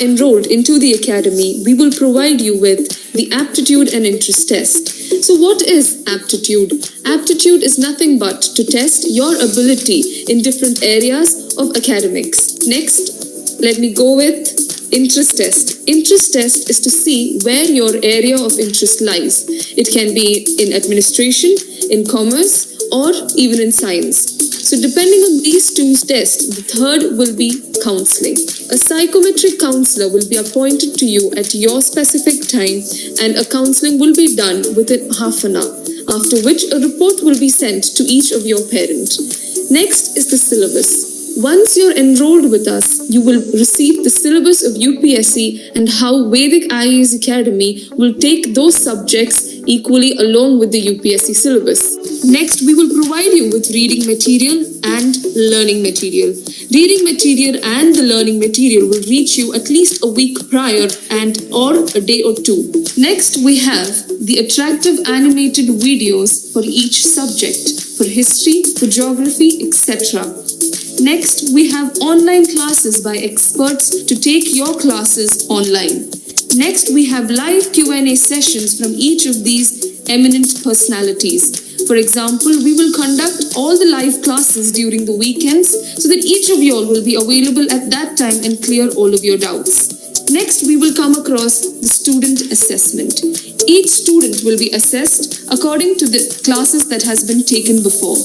enrolled into the academy, we will provide you with the aptitude and interest test. So what is aptitude? Aptitude is nothing but to test your ability in different areas of academics. Next, let me go with interest test. Interest test is to see where your area of interest lies. It can be in administration, in commerce, or even in science. So depending on these two tests, the third will be counseling. A psychometric counselor will be appointed to you at your specific time, and a counseling will be done within half an hour, after which a report will be sent to each of your parents. Next is the syllabus. Once you're enrolled with us, you will receive the syllabus of UPSC and how Vedic IAS Academy will take those subjects equally along with the UPSC syllabus. Next, we will provide you with reading material and learning material. Reading material and the learning material will reach you at least a week prior and or a day or two. Next, we have the attractive animated videos for each subject, for history, for geography, etc. Next, we have online classes by experts to take your classes online. Next, we have live Q&A sessions from each of these eminent personalities. For example, we will conduct all the live classes during the weekends so that each of you all will be available at that time and clear all of your doubts. Next, we will come across the student assessment. Each student will be assessed according to the classes that has been taken before.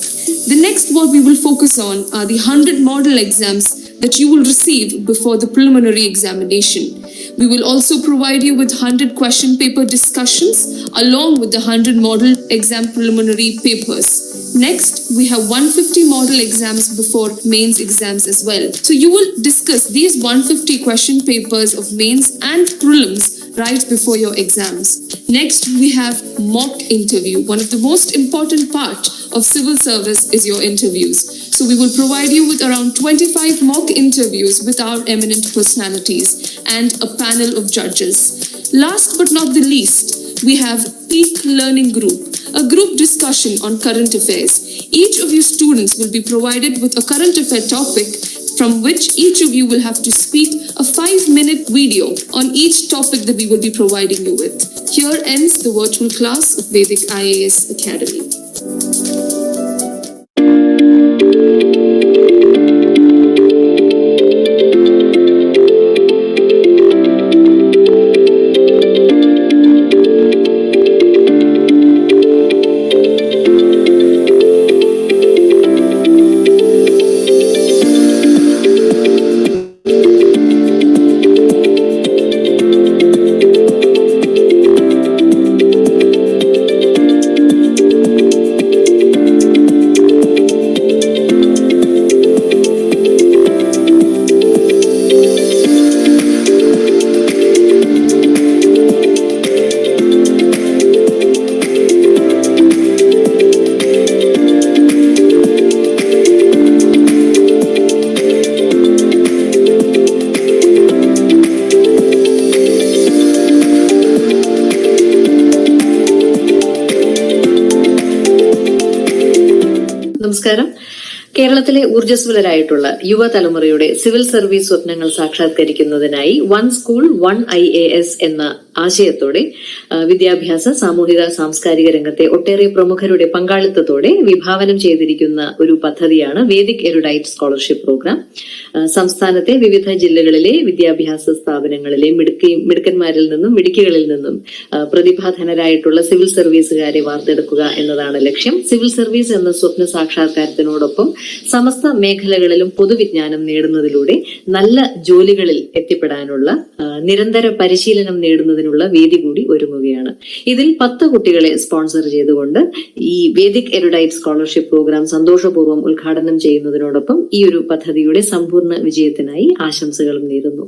The next what we will focus on are the 100 model exams that you will receive before the preliminary examination. We will also provide you with 100 question paper discussions along with the 100 model exam preliminary papers. Next, we have 150 model exams before mains exams as well. So you will discuss these 150 question papers of mains and prelims right before your exams. Next, we have mock interview. One of the most important part of civil service is your interviews. So we will provide you with around 25 mock interviews with our eminent personalities and a panel of judges. Last but not the least, we have Peak Learning Group, a group discussion on current affairs. Each of you students will be provided with a current affair topic from which each of you will have to speak a 5-minute video on each topic that we will be providing you with. Here ends the virtual class of Vedic IAS Academy. നമസ്കാരം. കേരളത്തിലെ ഊർജ്ജസ്വലരായിട്ടുള്ള യുവതലമുറയുടെ civil service സ്വപ്നങ്ങൾ സാക്ഷാത്കരിക്കുന്നതിനായി one school one IAS എന്ന ആശയത്തോടെ വിദ്യാഭ്യാസ, സാമൂഹിക, സാംസ്കാരിക രംഗത്തെ ഒട്ടേറെ പ്രമുഖരുടെ പങ്കാളിത്തത്തോടെ വിഭാവനം ചെയ്തിരിക്കുന്ന ഒരു പദ്ധതിയാണ് വേദിക് എറുഡൈറ്റ് സ്കോളർഷിപ്പ് പ്രോഗ്രാം. സംസ്ഥാനത്തെ വിവിധ ജില്ലകളിലെ വിദ്യാഭ്യാസ സ്ഥാപനങ്ങളിലെ മിടുക്കന്മാരിൽ നിന്നും മിടുക്കികളിൽ നിന്നും പ്രതിഭാധനരായിട്ടുള്ള സിവിൽ സർവീസുകാരെ വാർത്തെടുക്കുക എന്നതാണ് ലക്ഷ്യം. സിവിൽ സർവീസ് എന്ന സ്വപ്ന സാക്ഷാത്കാരത്തിനോടൊപ്പം സമസ്ത മേഖലകളിലും പൊതുവിജ്ഞാനം നേടുന്നതിലൂടെ നല്ല ജോലികളിൽ എത്തിപ്പെടാനുള്ള നിരന്തര പരിശീലനം നേടുന്നതിനുള്ള വേദി കൂടി ഒരുങ്ങുകയാണ്. ഇതിൽ 10 കുട്ടികളെ സ്പോൺസർ ചെയ്തുകൊണ്ട് ഈ വേദിക് എറുഡൈറ്റ് സ്കോളർഷിപ്പ് പ്രോഗ്രാം സന്തോഷപൂർവ്വം ഉദ്ഘാടനം ചെയ്യുന്നതിനോടൊപ്പം ഈ ഒരു പദ്ധതിയുടെ സമ്പൂർണ്ണ വിജയത്തിനായി ആശംസകളും നേരുന്നു.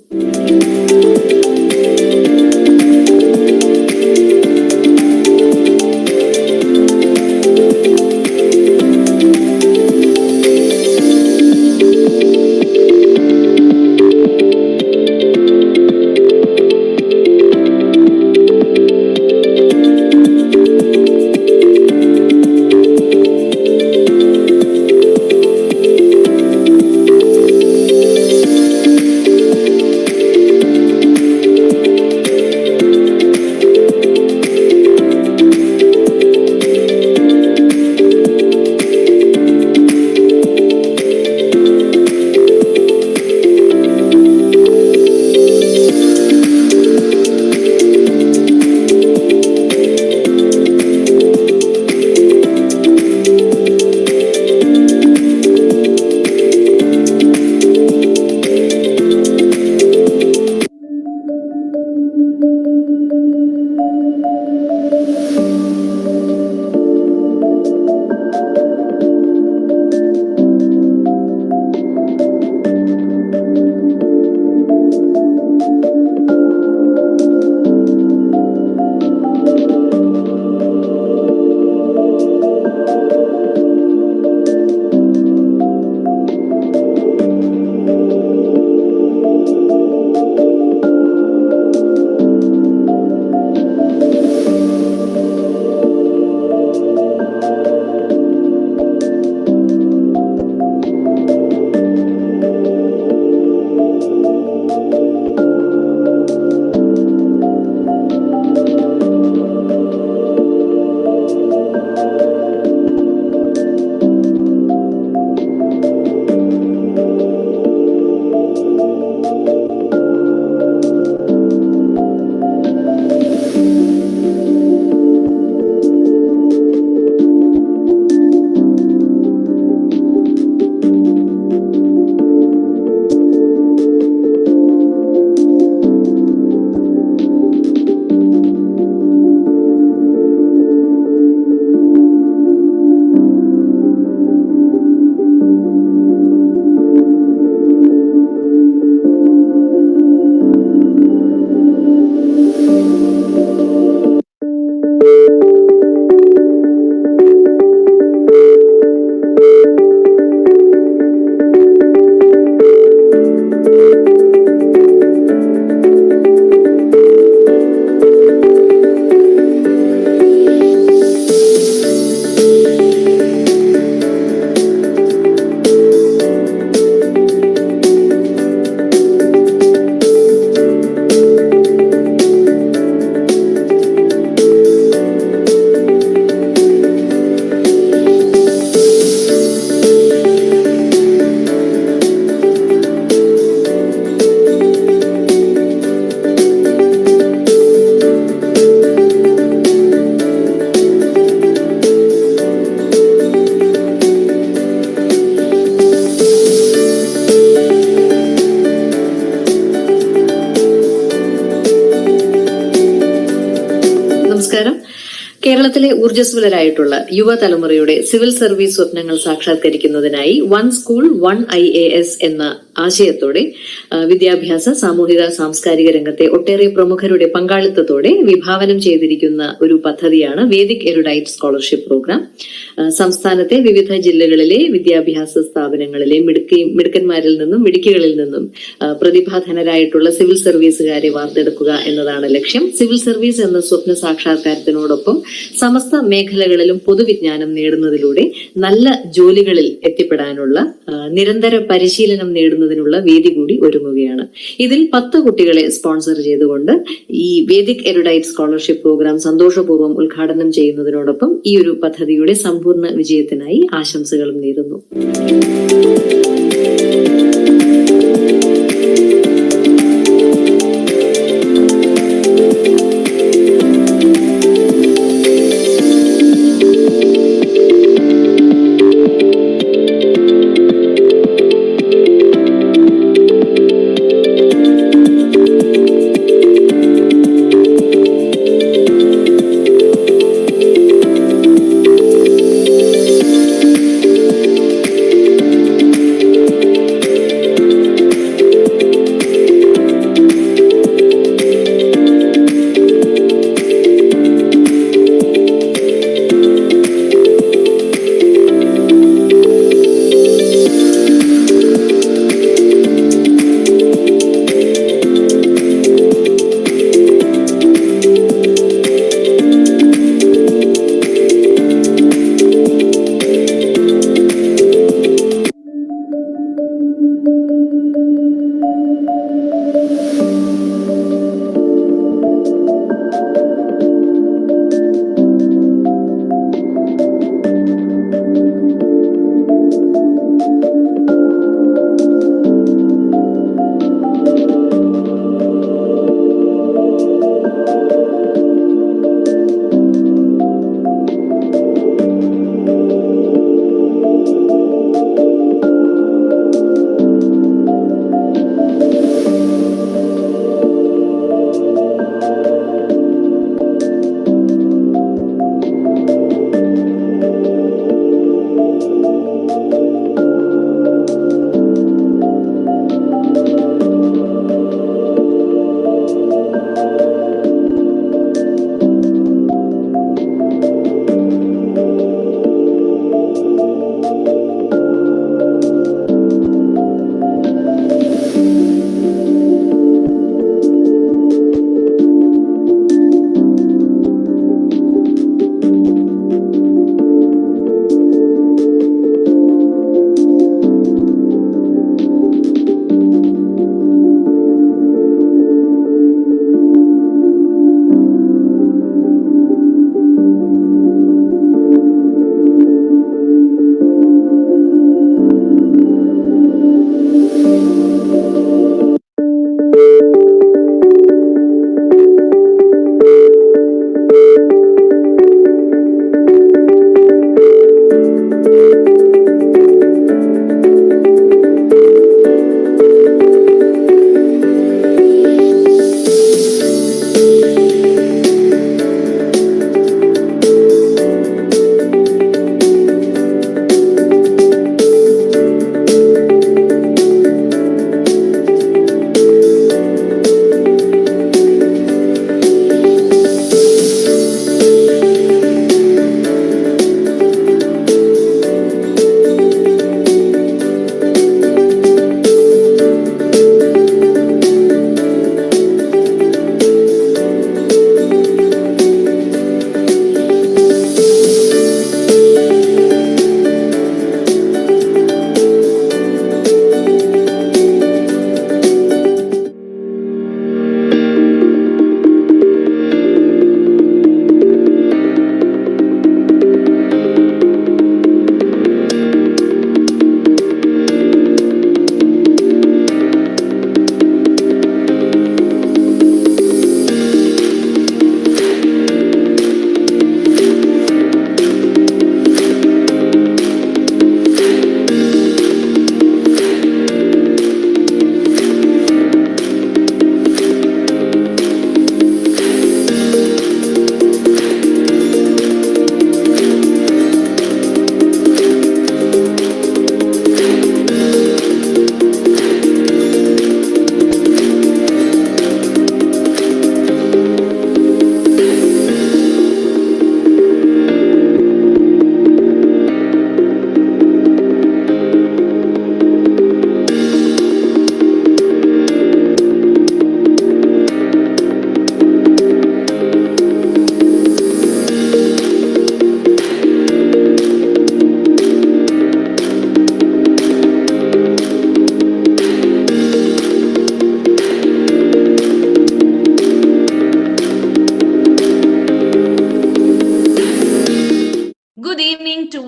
കേരളത്തിലെ ഊർജ്ജസ്വലരായിട്ടുള്ള യുവതലമുറയുടെ സിവിൽ സർവീസ് സ്വപ്നങ്ങൾ സാക്ഷാത്കരിക്കുന്നതിനായി വൺ സ്കൂൾ 1 IAS എന്ന ആശയത്തോടെ വിദ്യാഭ്യാസ സാമൂഹിക സാംസ്കാരിക രംഗത്തെ ഒട്ടേറെ പ്രമുഖരുടെ പങ്കാളിത്തത്തോടെ വിഭാവനം ചെയ്തിരിക്കുന്ന ഒരു പദ്ധതിയാണ് വേദിക് എരുഡൈറ്റ് സ്കോളർഷിപ്പ് പ്രോഗ്രാം. സംസ്ഥാനത്തെ വിവിധ ജില്ലകളിലെ വിദ്യാഭ്യാസ സ്ഥാപനങ്ങളിലെ മിടുക്കന്മാരിൽ നിന്നും മിടുക്കികളിൽ നിന്നും പ്രതിഭാധനരായിട്ടുള്ള സിവിൽ സർവീസുകാരെ വാർത്തെടുക്കുക എന്നതാണ് ലക്ഷ്യം. സിവിൽ സർവീസ് എന്ന സ്വപ്ന സാക്ഷാത്കാരത്തിനോടൊപ്പം സമസ്ത മേഖലകളിലും പൊതുവിജ്ഞാനം നേടുന്നതിലൂടെ നല്ല ജോലികളിൽ എത്തിപ്പെടാനുള്ള നിരന്തര പരിശീലനം നേടുന്നതിനുള്ള വേദി കൂടി ഒരുങ്ങുകയാണ്. ഇതിൽ 10 കുട്ടികളെ സ്പോൺസർ ചെയ്തുകൊണ്ട് ഈ വേദിക് എരുഡൈറ്റ് സ്കോളർഷിപ്പ് പ്രോഗ്രാം സന്തോഷപൂർവ്വം ഉദ്ഘാടനം ചെയ്യുന്നതിനോടൊപ്പം ഈ ഒരു പദ്ധതിയുടെ സമ്പൂർണ്ണ വിജയത്തിനായി ആശംസകളും നേരുന്നു.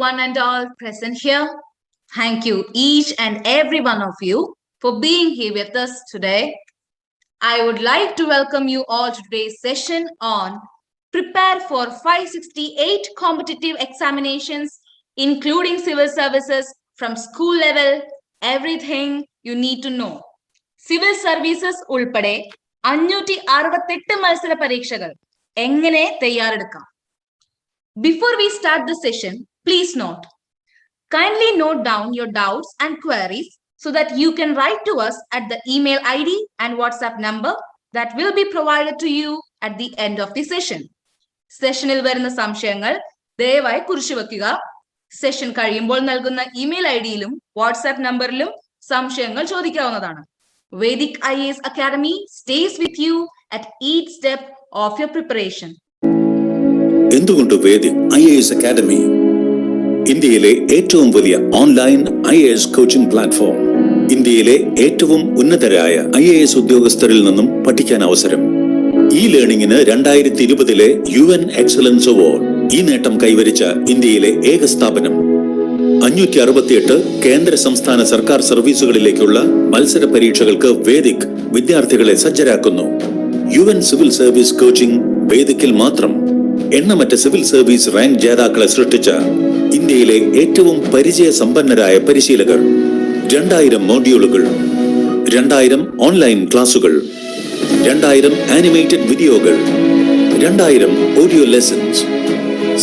one and all present here. Thank you, each and every one of you, for being here with us today. I would like to welcome you all to today's session on Prepare for 568 competitive examinations, including civil services from school level, everything you need to know. Civil services ഉൾപ്പെടെ 568 മത്സര പരീക്ഷകൾ എങ്ങനെ തയ്യാറെടുക്കാം? Before we start the session, please note, kindly note down your doubts and queries so that you can write to us at the email ID and WhatsApp number that will be provided to you at the end of the session. സെഷനിൽ വരുന്ന സംശയങ്ങൾ ദയവായി കുറിച്ചു വെക്കുക. Session കഴിയുമ്പോൾ നൽകുന്ന email ഐഡിയിലും WhatsApp നമ്പറിലും സംശയങ്ങൾ ചോദിക്കാവുന്നതാണ്. Vedic IAS Academy stays with you at each step of your preparation. എന്തുകൊണ്ട് വേദിക് IAS അക്കാദമി? ഇന്ത്യയിലെ ഏറ്റവും വലിയ ഓൺലൈൻ IAS കോച്ചിംഗ് പ്ലാറ്റ്ഫോം. ഇന്ത്യയിലെ ഏറ്റവും ഉന്നതരായ IAS ഉദ്യോഗസ്ഥരിൽ നിന്നും പഠിക്കാൻ അവസരം. ഈ ലേണിംഗിന് 2020 UN എക്സലൻസ് അവാർഡ്. ഈ നേട്ടം കൈവരിച്ച ഇന്ത്യയിലെ ഏക സ്ഥാപനം. 568 കേന്ദ്ര സംസ്ഥാന സർക്കാർ സർവീസുകളിലേക്കുള്ള മത്സര പരീക്ഷകൾക്ക് വേദിക് വിദ്യാർത്ഥികളെ സജ്ജരാക്കുന്നു. UN സിവിൽ സർവീസ് കോച്ചിംഗ് വേദിക്കിൽ മാത്രം. എണ്ണമറ്റ സിവിൽ സർവീസ് റാങ്ക് ജേതാക്കളെ സൃഷ്ടിച്ച ഇന്ത്യയിലെ ഏറ്റവും പരിചയസമ്പന്നരായ പരിശീലകർ. 2000 മോഡ്യൂളുകൾ, 2000 ഓൺലൈൻ ക്ലാസുകൾ, 2000 ആനിമേറ്റഡ് വീഡിയോകൾ, 2000 audio lessons.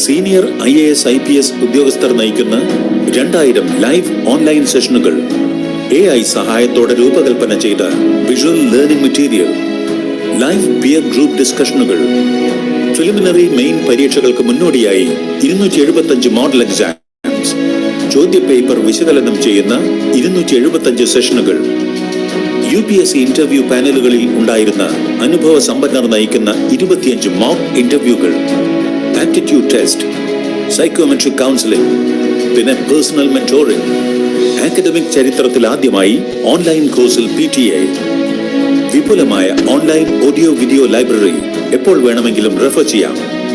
Senior IAS IPS ഉദ്യോഗസ്ഥർ നയിക്കുന്ന 2000 ലൈവ് ഓൺലൈൻ സെഷനുകൾ. AI സഹായത്തോടെ രൂപകൽപ്പന ചെയ്ത visual learning material, live peer group ഡിസ്കഷനുകൾ. പ്രിലിമിനറി മെയിൻ പരീക്ഷകൾക്ക് മുന്നോടിയായി 275 മോഡൽ എക്സാംസ്. ചോദ്യപേപ്പർ വിശകലനം ചെയ്യുന്ന 275 സെഷനുകൾ. UPSC ഇന്റർവ്യൂ പാനലുകളിൽ ഉണ്ടായിരുന്ന അനുഭവ സമ്പന്നർ നയിക്കുന്ന 25 മോക്ക് ഇന്റർവ്യൂകൾ. ആപ്റ്റിറ്റ്യൂഡ് ടെസ്റ്റ്, സൈക്കോമെട്രിക് കൗൺസിലിംഗ്, പിന്നെ പേഴ്സണൽ മെന്റോറിംഗ്. അക്കാദമിക് ചരിത്രത്തിൽ ആദ്യമായി ഓൺലൈൻ കോഴ്സിൽ PTA. വിപുലമായ ഓൺലൈൻ ഓഡിയോ വീഡിയോ ലൈബ്രറി. എപ്പോൾ വേണമെങ്കിലും റെഫർ ചെയ്യാം.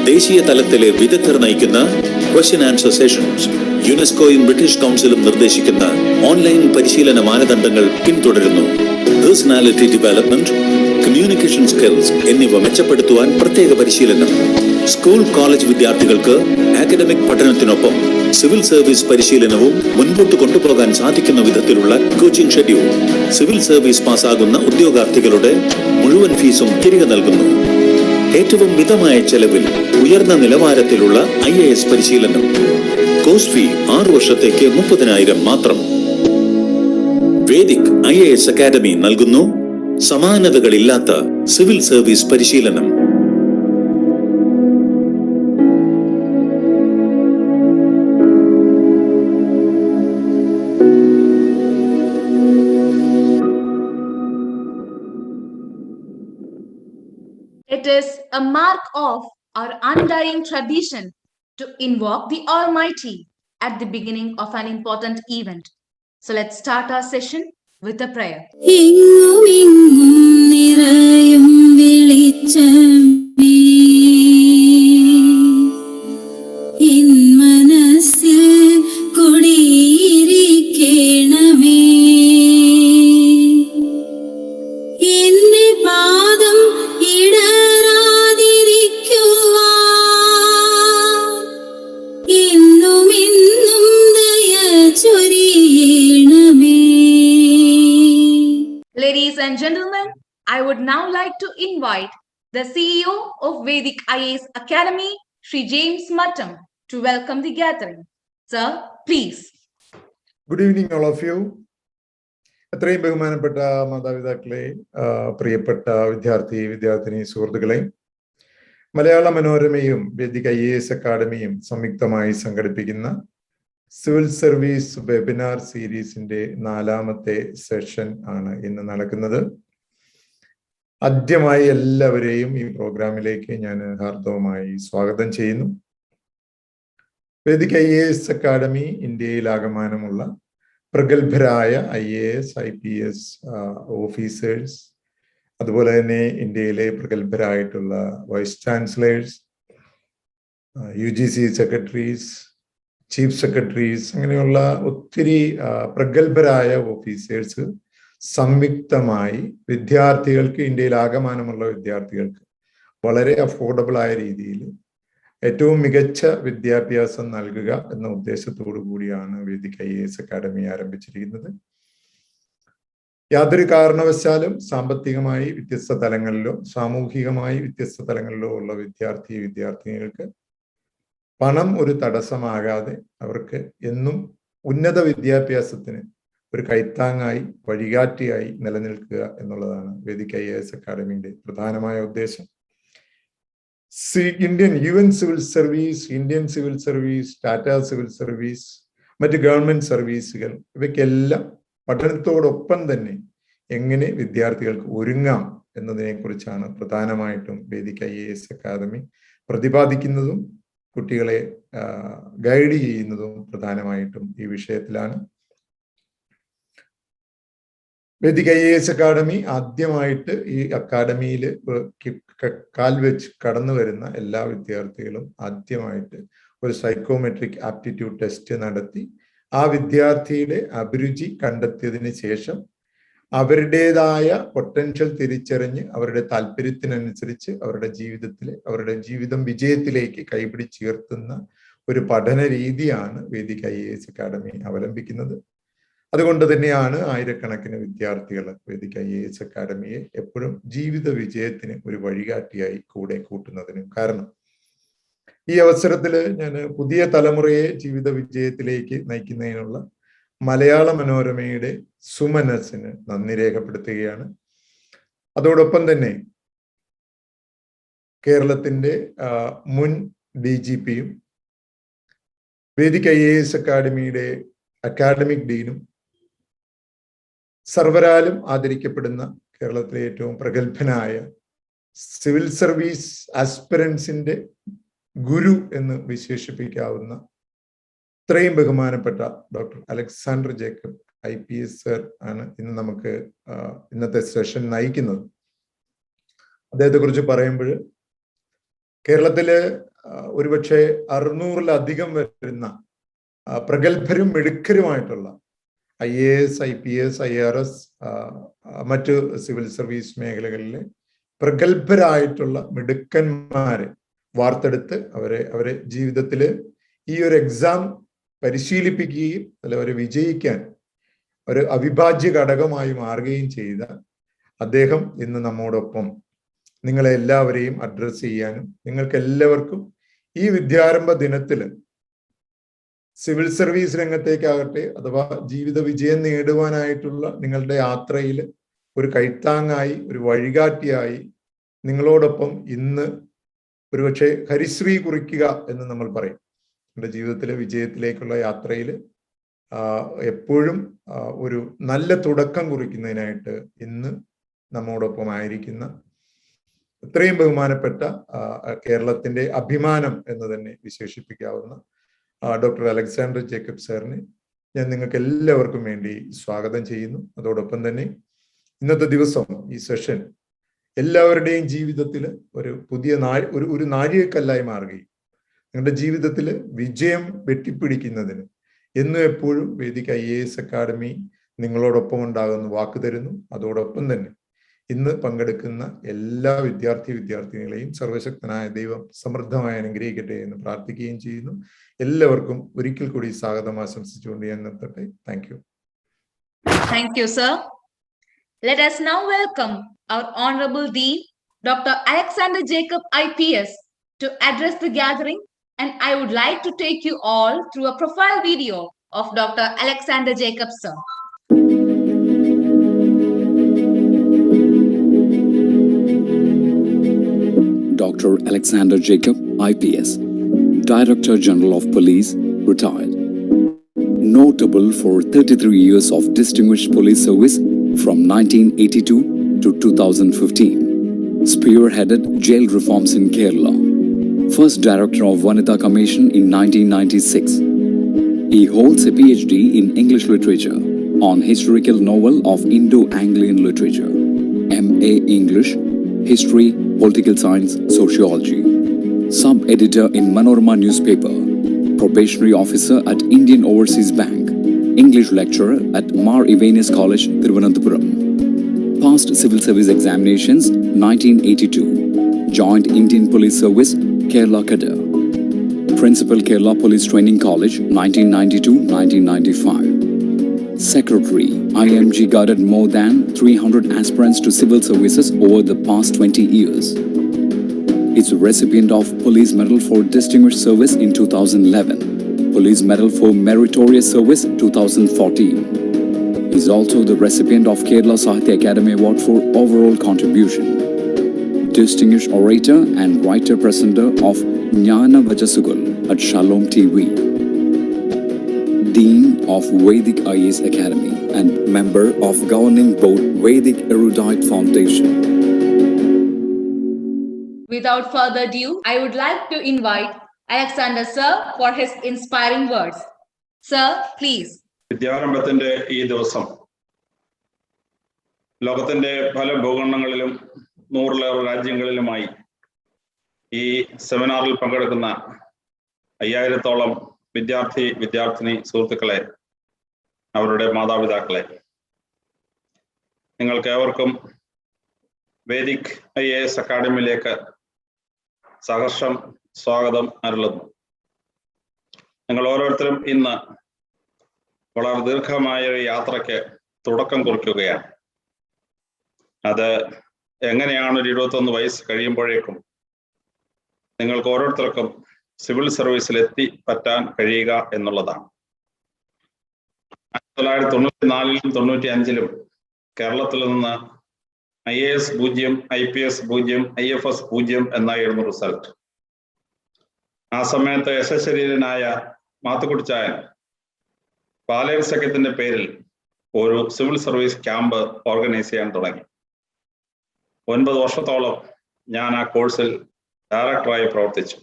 ദേശീയ തലത്തിലെ വിദഗ്ധർ നയിക്കുന്ന ക്വസ്റ്റ്യൻ ആൻസർ സെഷൻസ്. യുനെസ്കോയും ബ്രിട്ടീഷ് കൗൺസിലും നിർദ്ദേശിക്കുന്ന ഓൺലൈൻ പരിശീലന മാനദണ്ഡങ്ങൾ പിന്തുടരുന്നു. പേഴ്സണാലിറ്റി ഡെവലപ്മെന്റ്, കമ്മ്യൂണിക്കേഷൻ സ്കിൽസ് എന്നിവ മെച്ചപ്പെടുത്തുവാൻ പ്രത്യേക പരിശീലനം. സ്കൂൾ കോളേജ് വിദ്യാർത്ഥികൾക്ക് അക്കാദമിക് പഠനത്തിനൊപ്പം സിവിൽ സർവീസ് പരിശീലനവും മുൻപോട്ട് കൊണ്ടുപോകാൻ സാധിക്കുന്ന വിധത്തിലുള്ള കോച്ചിംഗ് ഷെഡ്യൂൾ. സിവിൽ സർവീസ് പാസ്സാകുന്ന ഉദ്യോഗാർത്ഥികളുടെ മുഴുവൻ ഫീസും തിരികെ നൽകുന്നു. ഏറ്റവും മിതമായ ചെലവിൽ ഉയർന്ന നിലവാരത്തിലുള്ള IAS പരിശീലനം. കോഴ്സ് ഫീ 6 വർഷത്തേക്ക് 30,000 മാത്രം. വേദിക് IAS അക്കാദമി നൽകുന്നു സമാനതകളില്ലാത്ത സിവിൽ സർവീസ് പരിശീലനം. It is a mark of our undying tradition to invoke the Almighty at the beginning of an important event. So let's start our session with a prayer. Ladies and gentlemen, I would now like to invite the CEO of Vedic IAS Academy, Sri James Muttam, to welcome the gathering. Sir, please. Good evening, all of you. അത്രയും ബഹുമാനപ്പെട്ട മാതാപിതാക്കളെ, പ്രിയപ്പെട്ട വിദ്യാർത്ഥിനി സുഹൃത്തുക്കളെ, മലയാള മനോരമയും Vedic IAS അക്കാദമിയും സംയുക്തമായി സംഘടിപ്പിക്കുന്ന civil service webinar സീരീസിന്റെ 4ാമത്തെ session ആണ് ഇന്ന് നടക്കുന്നത്. ആദ്യമായി എല്ലാവരെയും ഈ പ്രോഗ്രാമിലേക്ക് ഞാൻ ഹാർദവമായി സ്വാഗതം ചെയ്യുന്നു. വേദിക് IAS അക്കാദമി ഇന്ത്യയിലാകമാനമുള്ള പ്രഗത്ഭരായ IAS IPS ഓഫീസേഴ്സ്, അതുപോലെ തന്നെ ഇന്ത്യയിലെ പ്രഗത്ഭരായിട്ടുള്ള vice chancellors, UGC secretaries, chief secretaries, അങ്ങനെയുള്ള ഒത്തിരി പ്രഗത്ഭരായ ഓഫീസേഴ്സ് സംയുക്തമായി വിദ്യാർത്ഥികൾക്ക്, ഇന്ത്യയിൽ ആകമാനമുള്ള വിദ്യാർത്ഥികൾക്ക് വളരെ അഫോർഡബിൾ ആയ രീതിയിൽ ഏറ്റവും മികച്ച വിദ്യാഭ്യാസം നൽകുക എന്ന ഉദ്ദേശത്തോടു കൂടിയാണ് വേദിക് IAS അക്കാദമി ആരംഭിച്ചിരിക്കുന്നത്. യാതൊരു കാരണവശാലും സാമ്പത്തികമായി വ്യത്യസ്ത തലങ്ങളിലോ സാമൂഹികമായി വ്യത്യസ്ത തലങ്ങളിലോ ഉള്ള വിദ്യാർത്ഥിനികൾക്ക് പണം ഒരു തടസ്സമാകാതെ അവർക്ക് എന്നും ഉന്നത വിദ്യാഭ്യാസത്തിന് ഒരു കൈത്താങ്ങായി, വഴികാട്ടിയായി നിലനിൽക്കുക എന്നുള്ളതാണ് വേദിക് IAS അക്കാദമിയുടെ പ്രധാനമായ ഉദ്ദേശം. Indian UN civil service, Indian civil service, Tata civil service, മറ്റ് ഗവൺമെന്റ് സർവീസുകൾ, ഇവയ്ക്കെല്ലാം പഠനത്തോടൊപ്പം തന്നെ എങ്ങനെ വിദ്യാർത്ഥികൾക്ക് ഒരുങ്ങാം എന്നതിനെ കുറിച്ചാണ് പ്രധാനമായിട്ടും വേദിക് IAS അക്കാദമി പ്രതിപാദിക്കുന്നതും കുട്ടികളെ ഗൈഡ് ചെയ്യുന്നതും പ്രധാനമായിട്ടും ഈ വിഷയത്തിലാണ്. വേദിക് IAS അക്കാദമി ആദ്യമായിട്ട് ഈ അക്കാദമിയിൽ കാൽ വെച്ച് കടന്നു വരുന്ന എല്ലാ വിദ്യാർത്ഥികളും ആദ്യമായിട്ട് ഒരു സൈക്കോമെട്രിക് ആപ്റ്റിറ്റ്യൂഡ് ടെസ്റ്റ് നടത്തി ആ വിദ്യാർത്ഥിയുടെ അഭിരുചി കണ്ടെത്തിയതിന് ശേഷം അവരുടേതായ പൊട്ടൻഷ്യൽ തിരിച്ചറിഞ്ഞ് അവരുടെ താല്പര്യത്തിനനുസരിച്ച് അവരുടെ ജീവിതം വിജയത്തിലേക്ക് കൈപിടിച്ചുയർത്തുന്ന ഒരു പഠന രീതിയാണ് വേദിക് IAS അക്കാദമി അവലംബിക്കുന്നത്. അതുകൊണ്ട് തന്നെയാണ് ആയിരക്കണക്കിന് വിദ്യാർത്ഥികൾ വേദിക് IAS അക്കാദമിയെ എപ്പോഴും ജീവിത വിജയത്തിന് ഒരു വഴികാട്ടിയായി കൂടെ കൂട്ടുന്നതിനും കാരണം. ഈ അവസരത്തിൽ ഞാൻ പുതിയ തലമുറയെ ജീവിത വിജയത്തിലേക്ക് നയിക്കുന്നതിനുള്ള മലയാള മനോരമയുടെ സുമനസ്സിന് നന്ദി രേഖപ്പെടുത്തുകയാണ്. അതോടൊപ്പം തന്നെ കേരളത്തിന്റെ മുൻ DGPയും വേദിക് IAS അക്കാദമിയുടെ അക്കാഡമിക് ഡീനും സർവരാലും ആദരിക്കപ്പെടുന്ന കേരളത്തിലെ ഏറ്റവും പ്രഗത്ഭനായ സിവിൽ സർവീസ് ആസ്പിറൻസിന്റെ ഗുരു എന്ന് വിശേഷിപ്പിക്കാവുന്ന ഇത്രയും ബഹുമാനപ്പെട്ട doctor Alexander Jacob IPS sir ആണ് ഇന്ന് നമുക്ക് ഇന്നത്തെ സെഷൻ നയിക്കുന്നത്. അദ്ദേഹത്തെ കുറിച്ച് പറയുമ്പോൾ കേരളത്തില് ഒരുപക്ഷെ 600-ലധികം വരുന്ന പ്രഗത്ഭരും മിടുക്കരുമായിട്ടുള്ള IAS, IPS, IRS, മറ്റ് സിവിൽ സർവീസ് മേഖലകളിലെ പ്രഗത്ഭരായിട്ടുള്ള മിടുക്കന്മാരെ വാർത്തെടുത്ത് അവരെ ജീവിതത്തിൽ ഈ ഒരു എക്സാം പരിശീലിപ്പിക്കുകയും അവരെ വിജയിക്കാൻ ഒരു അവിഭാജ്യ ഘടകമായി മാറുകയും ചെയ്ത അദ്ദേഹം ഇന്ന് നമ്മോടൊപ്പം നിങ്ങളെ എല്ലാവരെയും അഡ്രസ് ചെയ്യാനും നിങ്ങൾക്ക് എല്ലാവർക്കും ഈ വിദ്യാരംഭ ദിനത്തിൽ സിവിൽ സർവീസ് രംഗത്തേക്കാകട്ടെ അഥവാ ജീവിത വിജയം നേടുവാനായിട്ടുള്ള നിങ്ങളുടെ യാത്രയിൽ ഒരു കൈത്താങ്ങായി, ഒരു വഴികാട്ടിയായി നിങ്ങളോടൊപ്പം ഇന്ന് ഒരുപക്ഷെ ഹരിശ്രീ കുറിക്കുക എന്ന് നമ്മൾ പറയും. നമ്മുടെ ജീവിതത്തിലെ വിജയത്തിലേക്കുള്ള യാത്രയിൽ എപ്പോഴും ഒരു നല്ല തുടക്കം കുറിക്കുന്നതിനായിട്ട് ഇന്ന് നമ്മോടൊപ്പം ആയിരിക്കുന്ന ഇത്രയും ബഹുമാനപ്പെട്ട കേരളത്തിന്റെ അഭിമാനം എന്ന് തന്നെ വിശേഷിപ്പിക്കാവുന്ന ഡോക്ടർ അലക്സാണ്ടർ ജേക്കബ് സാറിനെ ഞാൻ നിങ്ങൾക്ക് എല്ലാവർക്കും വേണ്ടി സ്വാഗതം ചെയ്യുന്നു. അതോടൊപ്പം തന്നെ ഇന്നത്തെ ദിവസം ഈ സെഷൻ എല്ലാവരുടെയും ജീവിതത്തിൽ ഒരു പുതിയ ഒരു നാഴികക്കല്ലായി മാറുകയും നിങ്ങളുടെ ജീവിതത്തിൽ വിജയം വെട്ടിപ്പിടിക്കുന്നതിന് എന്നും എപ്പോഴും വേദിക് IAS അക്കാദമി നിങ്ങളോടൊപ്പം ഉണ്ടാകുന്ന വാക്ക് തരുന്നു. അതോടൊപ്പം തന്നെ ഇന്ന് പങ്കെടുക്കുന്ന എല്ലാ വിദ്യാർത്ഥിനികളെയും സർവശക്തനായ ദൈവം സമൃദ്ധമായി അനുഗ്രഹിക്കട്ടെ എന്ന് പ്രാർത്ഥിക്കുകയും ചെയ്യുന്നു. എല്ലാവർക്കും ഒരിക്കൽ കൂടി സ്വാഗതം ആശംസിച്ചുകൊണ്ട് ഞാൻ നിർത്തട്ടെ. Thank you. Thank you, sir. Let us now welcome our Honorable Dean, Dr. Alexander Jacob IPS, to address the gathering, and I would like to take you all through a profile video of Dr. Alexander Jacob, sir. Dr. Alexander Jacob, IPS, Director General of Police, retired. Notable for 33 years of distinguished police service from 1982 to 2015. Spearheaded jail reforms in Kerala. First Director of Vanitha Commission in 1996. He holds a PhD in English Literature on historical novel of Indo-Anglian literature. MA English, History, Political Science, Sociology. Sub-editor in Manorama newspaper. probationary officer at Indian Overseas Bank, English lecturer at Mar Ivanis College, Thiruvananthapuram. Passed civil service examinations 1982. Joined Indian Police Service, Kerala Cadre. Principal Kerala Police Training College 1992-1995. Secretary, IMG guided more than 300 aspirants to civil services over the past 20 years. Is a recipient of Police Medal for Distinguished Service in 2011, Police Medal for Meritorious Service 2014. Is also the recipient of Kerala Sahitya Academy Award for overall contribution. Distinguished orator and writer presenter of Jnana Vajasukul at Shalom TV. Dean of Vedic IAS Academy and member of Governing Board Vedic Erudite Foundation. Without further ado, I would like to invite Alexander Sir for his inspiring words. Sir, please. വിദ്യാരംഭത്തിന്റെ ഈ ദിവസം ലോകത്തിന്റെ പല ഭൂഖണ്ഡങ്ങളിലും 100-ലേറെ രാജ്യങ്ങളിലുമായി ഈ സെമിനാറിൽ പങ്കെടുക്കുന്ന 5000-ഓളം വിദ്യാർത്ഥിനി സുഹൃത്തുക്കളെ, അവരുടെ മാതാപിതാക്കളെ, നിങ്ങൾക്ക് ഏവർക്കും വേദിക് IAS അക്കാഡമിയിലേക്ക് സഹർഷം സ്വാഗതം അരുളുന്നു. നിങ്ങൾ ഓരോരുത്തരും ഇന്ന് വളരെ ദീർഘമായ ഒരു യാത്രയ്ക്ക് തുടക്കം കുറിക്കുകയാണ്. അത് എങ്ങനെയാണ് ഒരു 21 വയസ്സ് കഴിയുമ്പോഴേക്കും നിങ്ങൾക്ക് ഓരോരുത്തർക്കും സിവിൽ സർവീസിൽ എത്തിപ്പറ്റാൻ കഴിയുക എന്നുള്ളതാണ്. 1994-ലും 95-ലും കേരളത്തിൽ നിന്ന് IAS 0, IPS 0, IFS 0 എന്നായിരുന്നു റിസൾട്ട്. ആ സമയത്ത് യശശരീരനായ മാത്തുക്കുട്ടിച്ചായൻ പാലയർ സഖ്യത്തിന്റെ പേരിൽ ഒരു സിവിൽ സർവീസ് ക്യാമ്പ് ഓർഗനൈസ് ചെയ്യാൻ തുടങ്ങി. 9 വർഷത്തോളം ഞാൻ ആ കോഴ്സിൽ ഡയറക്ടറായി പ്രവർത്തിച്ചു.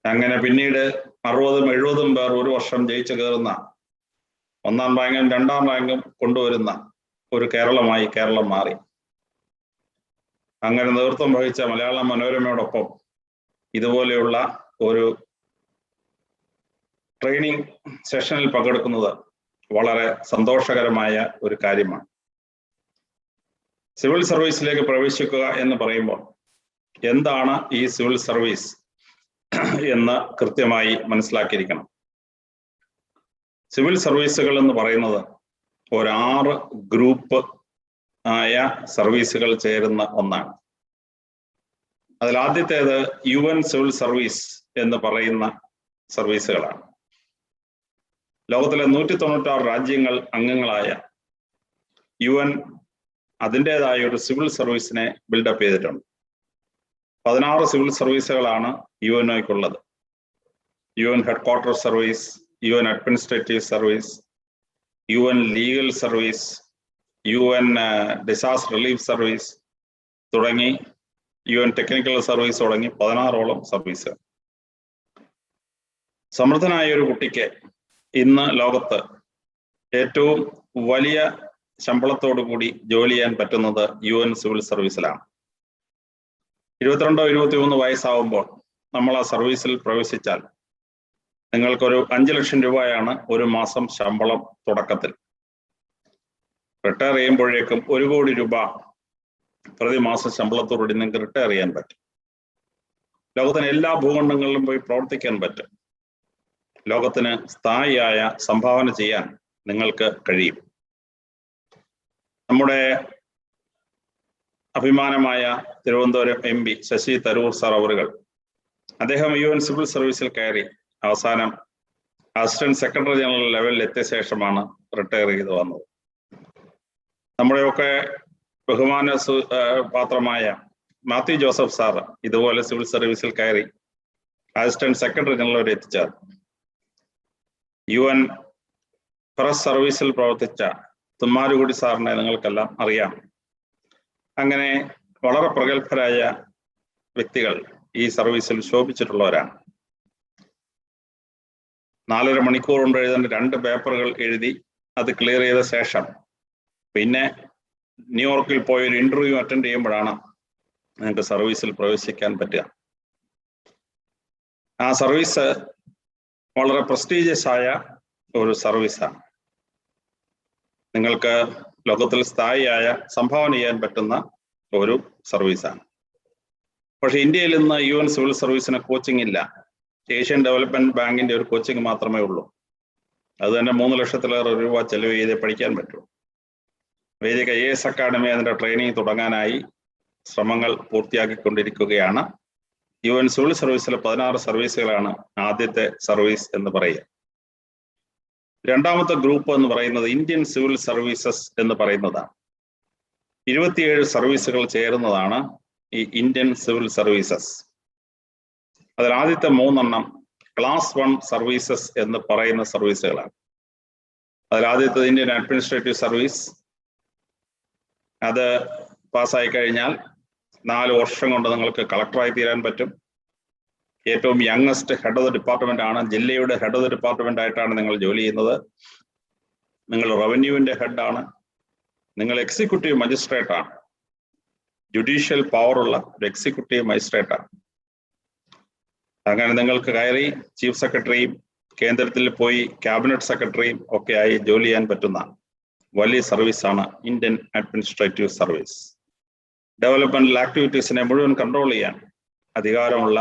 അങ്ങനെ പിന്നീട് 60-70 പേർ ഒരു വർഷം ജയിച്ചു കയറുന്ന, 1ാം റാങ്കും 2ാം റാങ്കും കൊണ്ടുവരുന്ന ഒരു കേരളമായി കേരളം മാറി. അങ്ങനെ നേതൃത്വം വഹിച്ച മലയാള മനോരമയോടൊപ്പം ഇതുപോലെയുള്ള ഒരു ട്രെയിനിങ് സെഷനിൽ പങ്കെടുക്കുന്നത് വളരെ സന്തോഷകരമായ ഒരു കാര്യമാണ്. സിവിൽ സർവീസിലേക്ക് പ്രവേശിക്കുക എന്ന് പറയുമ്പോൾ എന്താണ് ഈ സിവിൽ സർവീസ് എന്ന് കൃത്യമായി മനസ്സിലാക്കിയിരിക്കണം. സിവിൽ സർവീസുകൾ എന്ന് പറയുന്നത് 6 ഗ്രൂപ്പ് ആയ സർവീസുകൾ ചേരുന്ന ഒന്നാണ്. അതിൽ ആദ്യത്തേത് UN സിവിൽ സർവീസ് എന്ന് പറയുന്ന സർവീസുകളാണ്. ലോകത്തിലെ 196 രാജ്യങ്ങൾ അംഗങ്ങളായ UN അതിൻ്റെതായ ഒരു സിവിൽ സർവീസിനെ ബിൽഡപ്പ് ചെയ്തിട്ടുണ്ട്. 16 സിവിൽ സർവീസുകളാണ് UNOയ്ക്കുള്ളത്. UN headquarter service, UN administrative service, UN legal service, UN disaster relief service തുടങ്ങി UN ടെക്നിക്കൽ സർവീസ് തുടങ്ങി 16ഓളം സർവീസുകൾ. സമൃദ്ധനായ ഒരു കുട്ടിക്ക് ഇന്ന് ലോകത്ത് ഏറ്റവും വലിയ ശമ്പളത്തോടു കൂടി ജോലി ചെയ്യാൻ പറ്റുന്നത് UN സിവിൽ സർവീസിലാണ്. 22-23 വയസ്സാവുമ്പോൾ നമ്മൾ ആ സർവീസിൽ പ്രവേശിച്ചാൽ നിങ്ങൾക്കൊരു 5 ലക്ഷം രൂപയാണ് ഒരു മാസം ശമ്പളം തുടക്കത്തിൽ. റിട്ടയർ ചെയ്യുമ്പോഴേക്കും 1 കോടി രൂപ പ്രതിമാസം ശമ്പളത്തോടുകൂടി നിങ്ങൾക്ക് റിട്ടയർ ചെയ്യാൻ പറ്റും. ലോകത്തിന് എല്ലാ ഭൂഖണ്ഡങ്ങളിലും പോയി പ്രവർത്തിക്കാൻ പറ്റും. ലോകത്തിന് സ്ഥായിയായ സംഭാവന ചെയ്യാൻ നിങ്ങൾക്ക് കഴിയും. നമ്മുടെ അഭിമാനമായ തിരുവനന്തപുരം MP ശശി തരൂർ സാർ അവറുകൾ, അദ്ദേഹം UN സിവിൽ സർവീസിൽ കയറി അവസാനം അസിസ്റ്റന്റ് സെക്രട്ടറി ജനറൽ ലെവലിൽ എത്തിയ ശേഷമാണ് റിട്ടയർ ചെയ്ത് വന്നത്. നമ്മുടെയൊക്കെ ബഹുമാന പാത്രമായ മാത്യു ജോസഫ് സാർ ഇതുപോലെ സിവിൽ സർവീസിൽ കയറി അസിസ്റ്റന്റ് സെക്രട്ടറി ജനറൽ വരെ എത്തിച്ചേർന്നു. UN പ്രസ് സർവീസിൽ പ്രവർത്തിച്ച തുമ്മാരുകുടി സാറിനെ നിങ്ങൾക്കെല്ലാം അറിയാം. അങ്ങനെ വളരെ പ്രഗത്ഭരായ വ്യക്തികൾ ഈ സർവീസിൽ ശോഭിച്ചിട്ടുള്ളവരാണ്. 4.5 മണിക്കൂർ കൊണ്ട് എഴുതേണ്ട 2 പേപ്പറുകൾ എഴുതി അത് ക്ലിയർ ചെയ്ത ശേഷം പിന്നെ ന്യൂയോർക്കിൽ പോയി ഒരു ഇന്റർവ്യൂ അറ്റൻഡ് ചെയ്യുമ്പോഴാണ് നിങ്ങൾക്ക് സർവീസിൽ പ്രവേശിക്കാൻ പറ്റുക. ആ സർവീസ് വളരെ പ്രസ്റ്റീജിയസ് ആയ ഒരു സർവീസാണ്. നിങ്ങൾക്ക് ലോകത്തിൽ സ്ഥായിയായ സംഭാവന ചെയ്യാൻ പറ്റുന്ന ഒരു സർവീസാണ്. പക്ഷെ ഇന്ത്യയിൽ ഇന്ന് UN സിവിൽ സർവീസിന് കോച്ചിങ് ഇല്ല. ഏഷ്യൻ ഡെവലപ്മെന്റ് ബാങ്കിന്റെ ഒരു കോച്ചിങ് മാത്രമേ ഉള്ളൂ. അത് തന്നെ 3 ലക്ഷത്തിലേറെ രൂപ ചെലവ് ചെയ്ത് പഠിക്കാൻ പറ്റും. വേദിക IAS അക്കാഡമി അതിന്റെ ട്രെയിനിങ് തുടങ്ങാനായി ശ്രമങ്ങൾ പൂർത്തിയാക്കിക്കൊണ്ടിരിക്കുകയാണ്. UN സിവിൽ സർവീസിലെ 16 സർവീസുകളാണ് ആദ്യത്തെ സർവീസ് എന്ന് പറയുക. രണ്ടാമത്തെ ഗ്രൂപ്പ് എന്ന് പറയുന്നത് ഇന്ത്യൻ സിവിൽ സർവീസസ് എന്ന് പറയുന്നതാണ്. 27 സർവീസുകൾ ചേരുന്നതാണ് ഈ ഇന്ത്യൻ സിവിൽ സർവീസസ്. അതിൽ ആദ്യത്തെ 3 ക്ലാസ് 1 സർവീസസ് എന്ന് പറയുന്ന സർവീസുകളാണ്. അതിൽ ആദ്യത്തെ ഇന്ത്യൻ അഡ്മിനിസ്ട്രേറ്റീവ് സർവീസ്. അത് പാസ്സായി കഴിഞ്ഞാൽ 4 വർഷം കൊണ്ട് നിങ്ങൾക്ക് കളക്ടറായി തീരാൻ പറ്റും. ഏറ്റവും youngest head of the department ആണ്. ജില്ലയുടെ ഹെഡ് ഓഫ് ദ ഡിപ്പാർട്ട്മെന്റ് ആയിട്ടാണ് നിങ്ങൾ ജോലി ചെയ്യുന്നത്. നിങ്ങൾ റവന്യൂവിന്റെ ഹെഡാണ്. നിങ്ങൾ എക്സിക്യൂട്ടീവ് മജിസ്ട്രേറ്റ് ആണ്. ജുഡീഷ്യൽ പവറുള്ള ഒരു എക്സിക്യൂട്ടീവ് മജിസ്ട്രേറ്റ് ആണ്. അങ്ങനെ നിങ്ങൾക്ക് കയറി ചീഫ് സെക്രട്ടറിയും കേന്ദ്രത്തിൽ പോയി ക്യാബിനറ്റ് സെക്രട്ടറിയും ഒക്കെ ആയി ജോലി ചെയ്യാൻ പറ്റുന്ന വലിയ സർവീസാണ് ഇന്ത്യൻ അഡ്മിനിസ്ട്രേറ്റീവ് സർവീസ്. ഡെവലപ്മെന്റൽ ആക്ടിവിറ്റീസിനെ മുഴുവൻ കൺട്രോൾ ചെയ്യാൻ അധികാരമുള്ള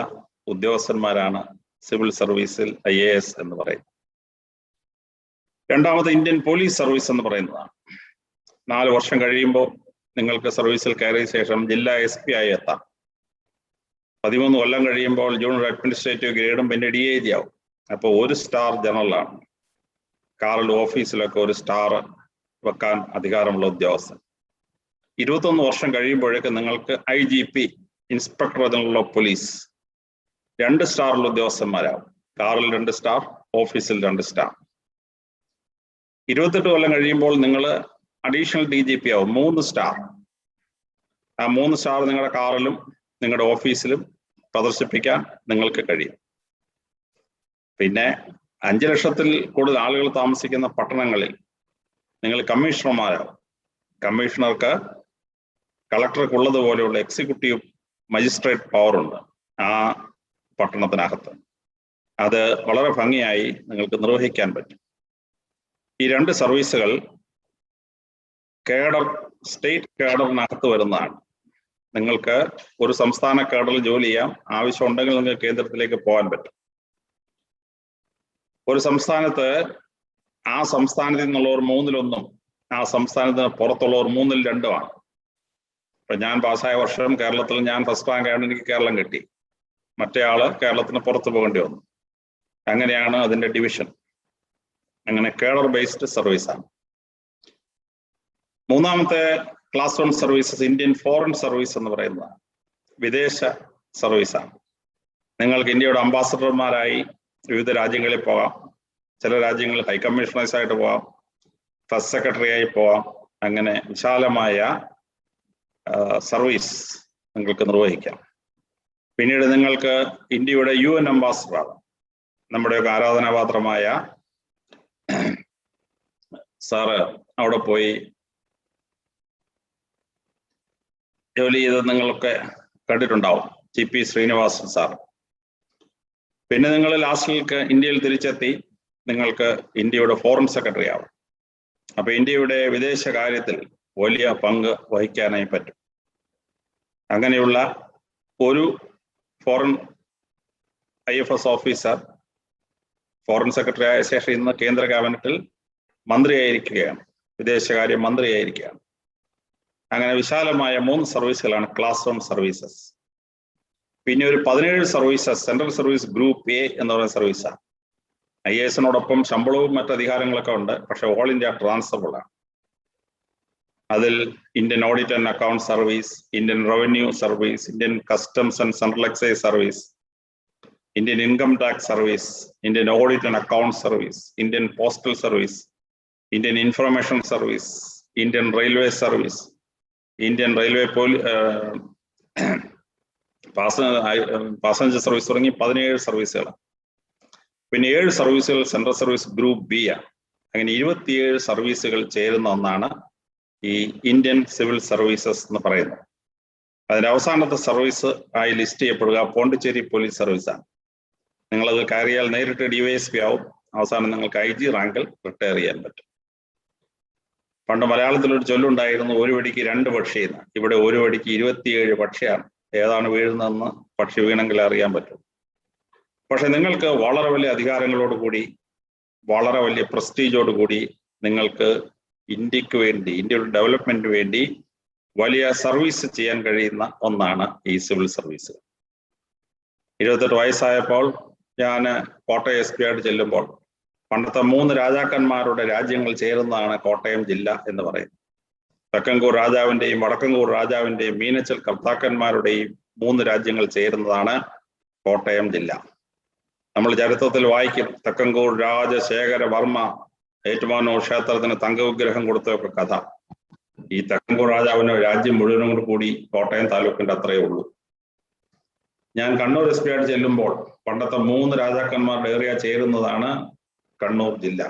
ഉദ്യോഗസ്ഥന്മാരാണ് സിവിൽ സർവീസിൽ IAS എന്ന് പറയുന്നത്. രണ്ടാമത് ഇന്ത്യൻ പോലീസ് സർവീസ് എന്ന് പറയുന്നതാണ്. 4 വർഷം കഴിയുമ്പോൾ നിങ്ങൾക്ക് സർവീസിൽ കയറിയ ശേഷം ജില്ലാ SP ആയി എത്താം. 13 കൊല്ലം കഴിയുമ്പോൾ ജൂനിയർ അഡ്മിനിസ്ട്രേറ്റീവ് ഗ്രേഡും പിന്നെ DIG ആവും. അപ്പോൾ 1 സ്റ്റാർ ജനറലാണ്. കാറിൽ ഓഫീസിലൊക്കെ 1 സ്റ്റാർ വെക്കാൻ അധികാരമുള്ള ഉദ്യോഗസ്ഥൻ. 21 വർഷം കഴിയുമ്പോഴേക്ക് നിങ്ങൾക്ക് IGP inspector general of police 2 സ്റ്റാറുള്ള ഉദ്യോഗസ്ഥന്മാരാവും. കാറിൽ 2 സ്റ്റാർ, ഓഫീസിൽ 2 സ്റ്റാർ. 28 കൊല്ലം കഴിയുമ്പോൾ നിങ്ങൾ അഡീഷണൽ DGP ആവും, 3 സ്റ്റാർ. ആ 3 സ്റ്റാർ നിങ്ങളുടെ കാറിലും നിങ്ങളുടെ ഓഫീസിലും പ്രദർശിപ്പിക്കാൻ നിങ്ങൾക്ക് കഴിയും. പിന്നെ 5 ലക്ഷത്തിൽ കൂടുതൽ ആളുകൾ താമസിക്കുന്ന പട്ടണങ്ങളിൽ നിങ്ങൾ കമ്മീഷണർമാരാവും. കമ്മീഷണർക്ക് കളക്ടർക്ക് ഉള്ളതുപോലെയുള്ള എക്സിക്യൂട്ടീവ് മജിസ്ട്രേറ്റ് പവറുണ്ട് ആ പട്ടണത്തിനകത്ത്. അത് വളരെ ഭംഗിയായി നിങ്ങൾക്ക് നിർവഹിക്കാൻ പറ്റും. ഈ 2 സർവീസുകൾ കേഡർ, സ്റ്റേറ്റ് കേഡറിനകത്ത് വരുന്നതാണ്. നിങ്ങൾക്ക് ഒരു സംസ്ഥാന കേഡറിൽ ജോലി ചെയ്യാം. ആവശ്യമുണ്ടെങ്കിൽ നിങ്ങൾക്ക് കേന്ദ്രത്തിലേക്ക് പോകാൻ പറ്റും. ഒരു സംസ്ഥാനത്ത് ആ സംസ്ഥാനത്തിൽ നിന്നുള്ളവർ 3-1, ആ സംസ്ഥാനത്തിന് പുറത്തുള്ളവർ 3-2 ആണ്. ഇപ്പൊ ഞാൻ പാസ്സായ വർഷം കേരളത്തിൽ ഞാൻ ഫസ്റ്റ് റാങ്ക് ആണ്, എനിക്ക് കേരളം കിട്ടി. മറ്റേ ആള് കേരളത്തിന് പുറത്തു പോകേണ്ടി വന്നു. അങ്ങനെയാണ് അതിന്റെ ഡിവിഷൻ. അങ്ങനെ കേഡർ ബേസ്ഡ് സർവീസാണ്. മൂന്നാമത്തെ class 1 services Indian foreign service എന്ന് പറയുന്നതാണ്. വിദേശ സർവീസാണ്. നിങ്ങൾക്ക് ഇന്ത്യയുടെ അംബാസഡർമാരായി വിവിധ രാജ്യങ്ങളിൽ പോകാം. ചില രാജ്യങ്ങളിൽ ഹൈക്കമ്മീഷണേഴ്സ് ആയിട്ട് പോകാം, ഫസ്റ്റ് സെക്രട്ടറി ആയി പോകാം. അങ്ങനെ വിശാലമായ സർവീസ് നിങ്ങൾക്ക് നിർവഹിക്കാം. പിന്നീട് നിങ്ങൾക്ക് ഇന്ത്യയുടെ UN അംബാസഡർ ആകാം. നമ്മുടെയൊക്കെ ആരാധനാപാത്രമായ സാറ് അവിടെ പോയി ജോലി ചെയ്ത് നിങ്ങളൊക്കെ കണ്ടിട്ടുണ്ടാവും, GP ശ്രീനിവാസൻ സാർ. പിന്നെ നിങ്ങൾ ലാസ്റ്റിലേക്ക് ഇന്ത്യയിൽ തിരിച്ചെത്തി നിങ്ങൾക്ക് ഇന്ത്യയുടെ ഫോറിൻ സെക്രട്ടറി ആവും. അപ്പൊ ഇന്ത്യയുടെ വിദേശ കാര്യത്തിൽ വലിയ പങ്ക് വഹിക്കാനായി പറ്റും. അങ്ങനെയുള്ള ഒരു foreign IFS officer foreign secretary ആയ ശേഷം ഇന്ന് കേന്ദ്ര ക്യാബിനറ്റിൽ മന്ത്രിയായിരിക്കുകയാണ്, വിദേശകാര്യ മന്ത്രിയായിരിക്കുകയാണ്. അങ്ങനെ വിശാലമായ 3 സർവീസുകളാണ് ക്ലാസ് 1 സർവീസസ്. പിന്നെ ഒരു 17 services central service group A എന്ന് പറയുന്ന സർവീസാണ്. IASനോടൊപ്പം ശമ്പളവും മറ്റ് അധികാരങ്ങളൊക്കെ ഉണ്ട്, പക്ഷെ ഓൾ ഇന്ത്യ ട്രാൻസ്ഫറബിൾ ആണ്. അതിൽ Indian audit and account service, Indian revenue service, Indian customs and central excise service, Indian income tax service, Indian audit and account service, Indian postal service, Indian information service, Indian railway service, Indian railway passenger service തുടങ്ങി 17 സർവീസുകളാണ്. പിന്നെ 7 സർവീസുകൾ central service group B ആണ്. അങ്ങനെ 27 സർവീസുകൾ ചേരുന്ന ഒന്നാണ് ഈ Indian civil services എന്ന് പറയുന്നത്. അതിന്റെ അവസാനത്തെ സർവീസ് ആയി ലിസ്റ്റ് ചെയ്യപ്പെടുക പോണ്ടിച്ചേരി പോലീസ് സർവീസാണ്. നിങ്ങളത് കയറിയാൽ നേരിട്ട് DYSP ആവും. അവസാനം നിങ്ങൾക്ക് IG റാങ്കിൽ റിട്ടയർ ചെയ്യാൻ പറ്റും. പണ്ട് മലയാളത്തിലൊരു ചൊല്ലുണ്ടായിരുന്നു, ഒരു വെടിക്ക് 2 പക്ഷി എന്ന്. ഇവിടെ ഒരു വെടിക്ക് 27 പക്ഷിയാണ്. ഏതാണ് വീഴുന്നതെന്ന് പക്ഷി വീണെങ്കിൽ അറിയാൻ പറ്റും. പക്ഷെ നിങ്ങൾക്ക് വളരെ വലിയ അധികാരങ്ങളോടുകൂടി, വളരെ വലിയ പ്രസ്റ്റീജോടുകൂടി നിങ്ങൾക്ക് ഇന്ത്യക്ക് വേണ്ടി, ഇന്ത്യയുടെ ഡെവലപ്മെന്റിന് വേണ്ടി വലിയ സർവീസ് ചെയ്യാൻ കഴിയുന്ന ഒന്നാണ് ഈ സിവിൽ സർവീസ്. 28 വയസ്സായപ്പോൾ ഞാൻ കോട്ടയം SP ആയിട്ട് ചെല്ലുമ്പോൾ പണ്ടത്തെ 3 രാജാക്കന്മാരുടെ രാജ്യങ്ങൾ ചേരുന്നതാണ് കോട്ടയം ജില്ല എന്ന് പറയുന്നത്. തെക്കൻകൂർ രാജാവിന്റെയും വടക്കൻകൂർ രാജാവിന്റെയും മീനച്ചൽ കർത്താക്കന്മാരുടെയും 3 രാജ്യങ്ങൾ ചേരുന്നതാണ് കോട്ടയം ജില്ല. നമ്മൾ ചരിത്രത്തിൽ വായിക്കും, തെക്കൻകൂർ രാജശേഖര വർമ്മ ഏറ്റുമാനൂർ ക്ഷേത്രത്തിന് തങ്കവിഗ്രഹം കൊടുത്തൊക്കെ കഥ. ഈ തെക്കൻകൂർ രാജാവിന് രാജ്യം മുഴുവനും കൂടി കോട്ടയം താലൂക്കിന്റെ അത്രയേ ഉള്ളൂ. ഞാൻ കണ്ണൂർ SP ആയിട്ട് ചെല്ലുമ്പോൾ പണ്ടത്തെ 3 രാജാക്കന്മാരുടെ ഏറിയ ചേരുന്നതാണ് കണ്ണൂർ ജില്ല.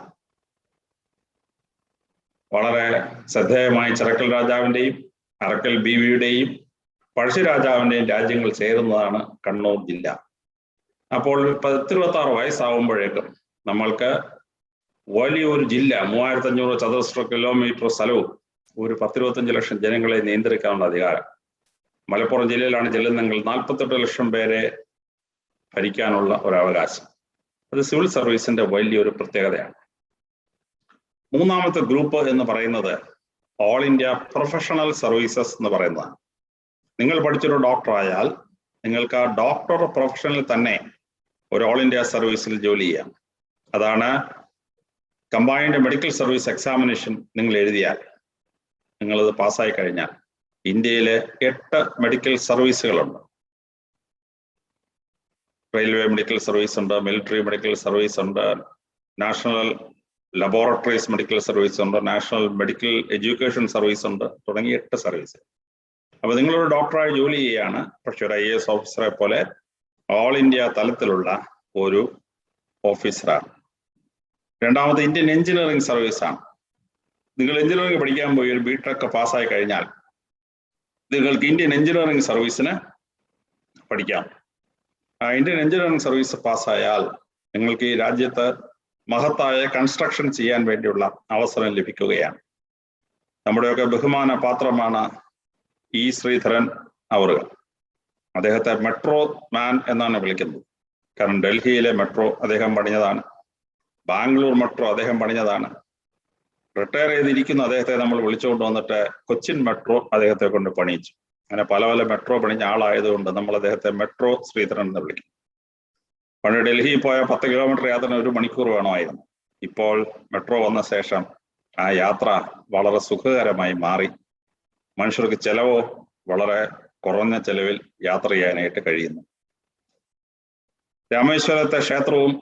വളരെ ശ്രദ്ധേയമായി ചിറക്കൽ രാജാവിന്റെയും അറക്കൽ ബീവിയുടെയും പഴശ്ശി രാജാവിന്റെയും രാജ്യങ്ങൾ ചേരുന്നതാണ് കണ്ണൂർ ജില്ല. അപ്പോൾ 26 വയസ്സാവുമ്പോഴേക്കും നമ്മൾക്ക് വലിയൊരു ജില്ല, 3500 ചതുരശ്ര കിലോമീറ്റർ സ്ഥലവും ഒരു 10-25 ലക്ഷം ജനങ്ങളെ നിയന്ത്രിക്കാനുള്ള അധികാരം. മലപ്പുറം ജില്ലയിലാണ് ചെല്ലുന്നെങ്കിൽ 48 ലക്ഷം പേരെ ഭരിക്കാനുള്ള ഒരു അവകാശം. അത് സിവിൽ സർവീസിന്റെ വലിയൊരു പ്രത്യേകതയാണ്. മൂന്നാമത്തെ ഗ്രൂപ്പ് എന്ന് പറയുന്നത് ഓൾ ഇന്ത്യ പ്രൊഫഷണൽ സർവീസസ് എന്ന് പറയുന്നതാണ്. നിങ്ങൾ പഠിച്ചൊരു ഡോക്ടർ ആയാൽ നിങ്ങൾക്ക് ആ ഡോക്ടർ പ്രൊഫഷനിൽ തന്നെ ഒരു ഓൾ ഇന്ത്യ സർവീസിൽ ജോലി ചെയ്യാം. അതാണ് കമ്പൈൻഡ് മെഡിക്കൽ സർവീസ് എക്സാമിനേഷൻ. നിങ്ങൾ എഴുതിയാൽ, നിങ്ങളത് പാസ്സായി കഴിഞ്ഞാൽ ഇന്ത്യയിലെ 8 മെഡിക്കൽ സർവീസുകളുണ്ട്. റെയിൽവേ മെഡിക്കൽ സർവീസ് ഉണ്ട്, മിലിറ്ററി മെഡിക്കൽ സർവീസ് ഉണ്ട്, നാഷണൽ ലബോറട്ടറീസ് മെഡിക്കൽ സർവീസ് ഉണ്ട്, നാഷണൽ മെഡിക്കൽ എഡ്യൂക്കേഷൻ സർവീസ് ഉണ്ട്, തുടങ്ങി 8 സർവീസ്. അപ്പൊ നിങ്ങളൊരു ഡോക്ടറായി ജോലി ചെയ്യുകയാണ്, പക്ഷെ ഒരു IAS ഓഫീസറെ പോലെ ഓൾ ഇന്ത്യ തലത്തിലുള്ള ഒരു ഓഫീസറാണ്. രണ്ടാമത് ഇന്ത്യൻ എഞ്ചിനീയറിംഗ് സർവീസാണ്. നിങ്ങൾ എഞ്ചിനീയറിംഗ് പഠിക്കാൻ പോയി ഒരു BTech പാസ്സായി കഴിഞ്ഞാൽ നിങ്ങൾക്ക് ഇന്ത്യൻ എഞ്ചിനീയറിംഗ് സർവീസിന് പഠിക്കാം. ആ ഇന്ത്യൻ എഞ്ചിനീയറിംഗ് സർവീസ് പാസ്സായാൽ നിങ്ങൾക്ക് ഈ രാജ്യത്ത് മഹത്തായ കൺസ്ട്രക്ഷൻ ചെയ്യാൻ വേണ്ടിയുള്ള അവസരം ലഭിക്കുകയാണ്. നമ്മുടെയൊക്കെ ബഹുമാന പാത്രമാണ് E. ശ്രീധരൻ അവറുകൾ. അദ്ദേഹത്തെ മെട്രോ മാൻ എന്നാണ് വിളിക്കുന്നത്. കാരണം ഡൽഹിയിലെ മെട്രോ അദ്ദേഹം പണിഞ്ഞതാണ്, ബാംഗ്ലൂർ മെട്രോ അദ്ദേഹം പണിഞ്ഞതാണ്. റിട്ടയർ ചെയ്തിരിക്കുന്ന അദ്ദേഹത്തെ നമ്മൾ വിളിച്ചുകൊണ്ട് വന്നിട്ട് കൊച്ചിൻ മെട്രോ അദ്ദേഹത്തെ കൊണ്ട് പണിയിച്ചു. അങ്ങനെ പല പല മെട്രോ പണിഞ്ഞ ആളായതുകൊണ്ട് നമ്മൾ അദ്ദേഹത്തെ മെട്രോ ശ്രീധരൻ എന്ന് വിളിക്കും. പണ്ട് ഡൽഹിയിൽ പോയ 10 കിലോമീറ്റർ യാത്ര 1 മണിക്കൂർ വേണമായിരുന്നു. ഇപ്പോൾ മെട്രോ വന്ന ശേഷം ആ യാത്ര വളരെ സുഖകരമായി മാറി. മനുഷ്യർക്ക് ചെലവോ വളരെ കുറഞ്ഞ ചെലവിൽ യാത്ര ചെയ്യാനായിട്ട് കഴിയുന്നു. രാമേശ്വരത്തെ ക്ഷേത്രവും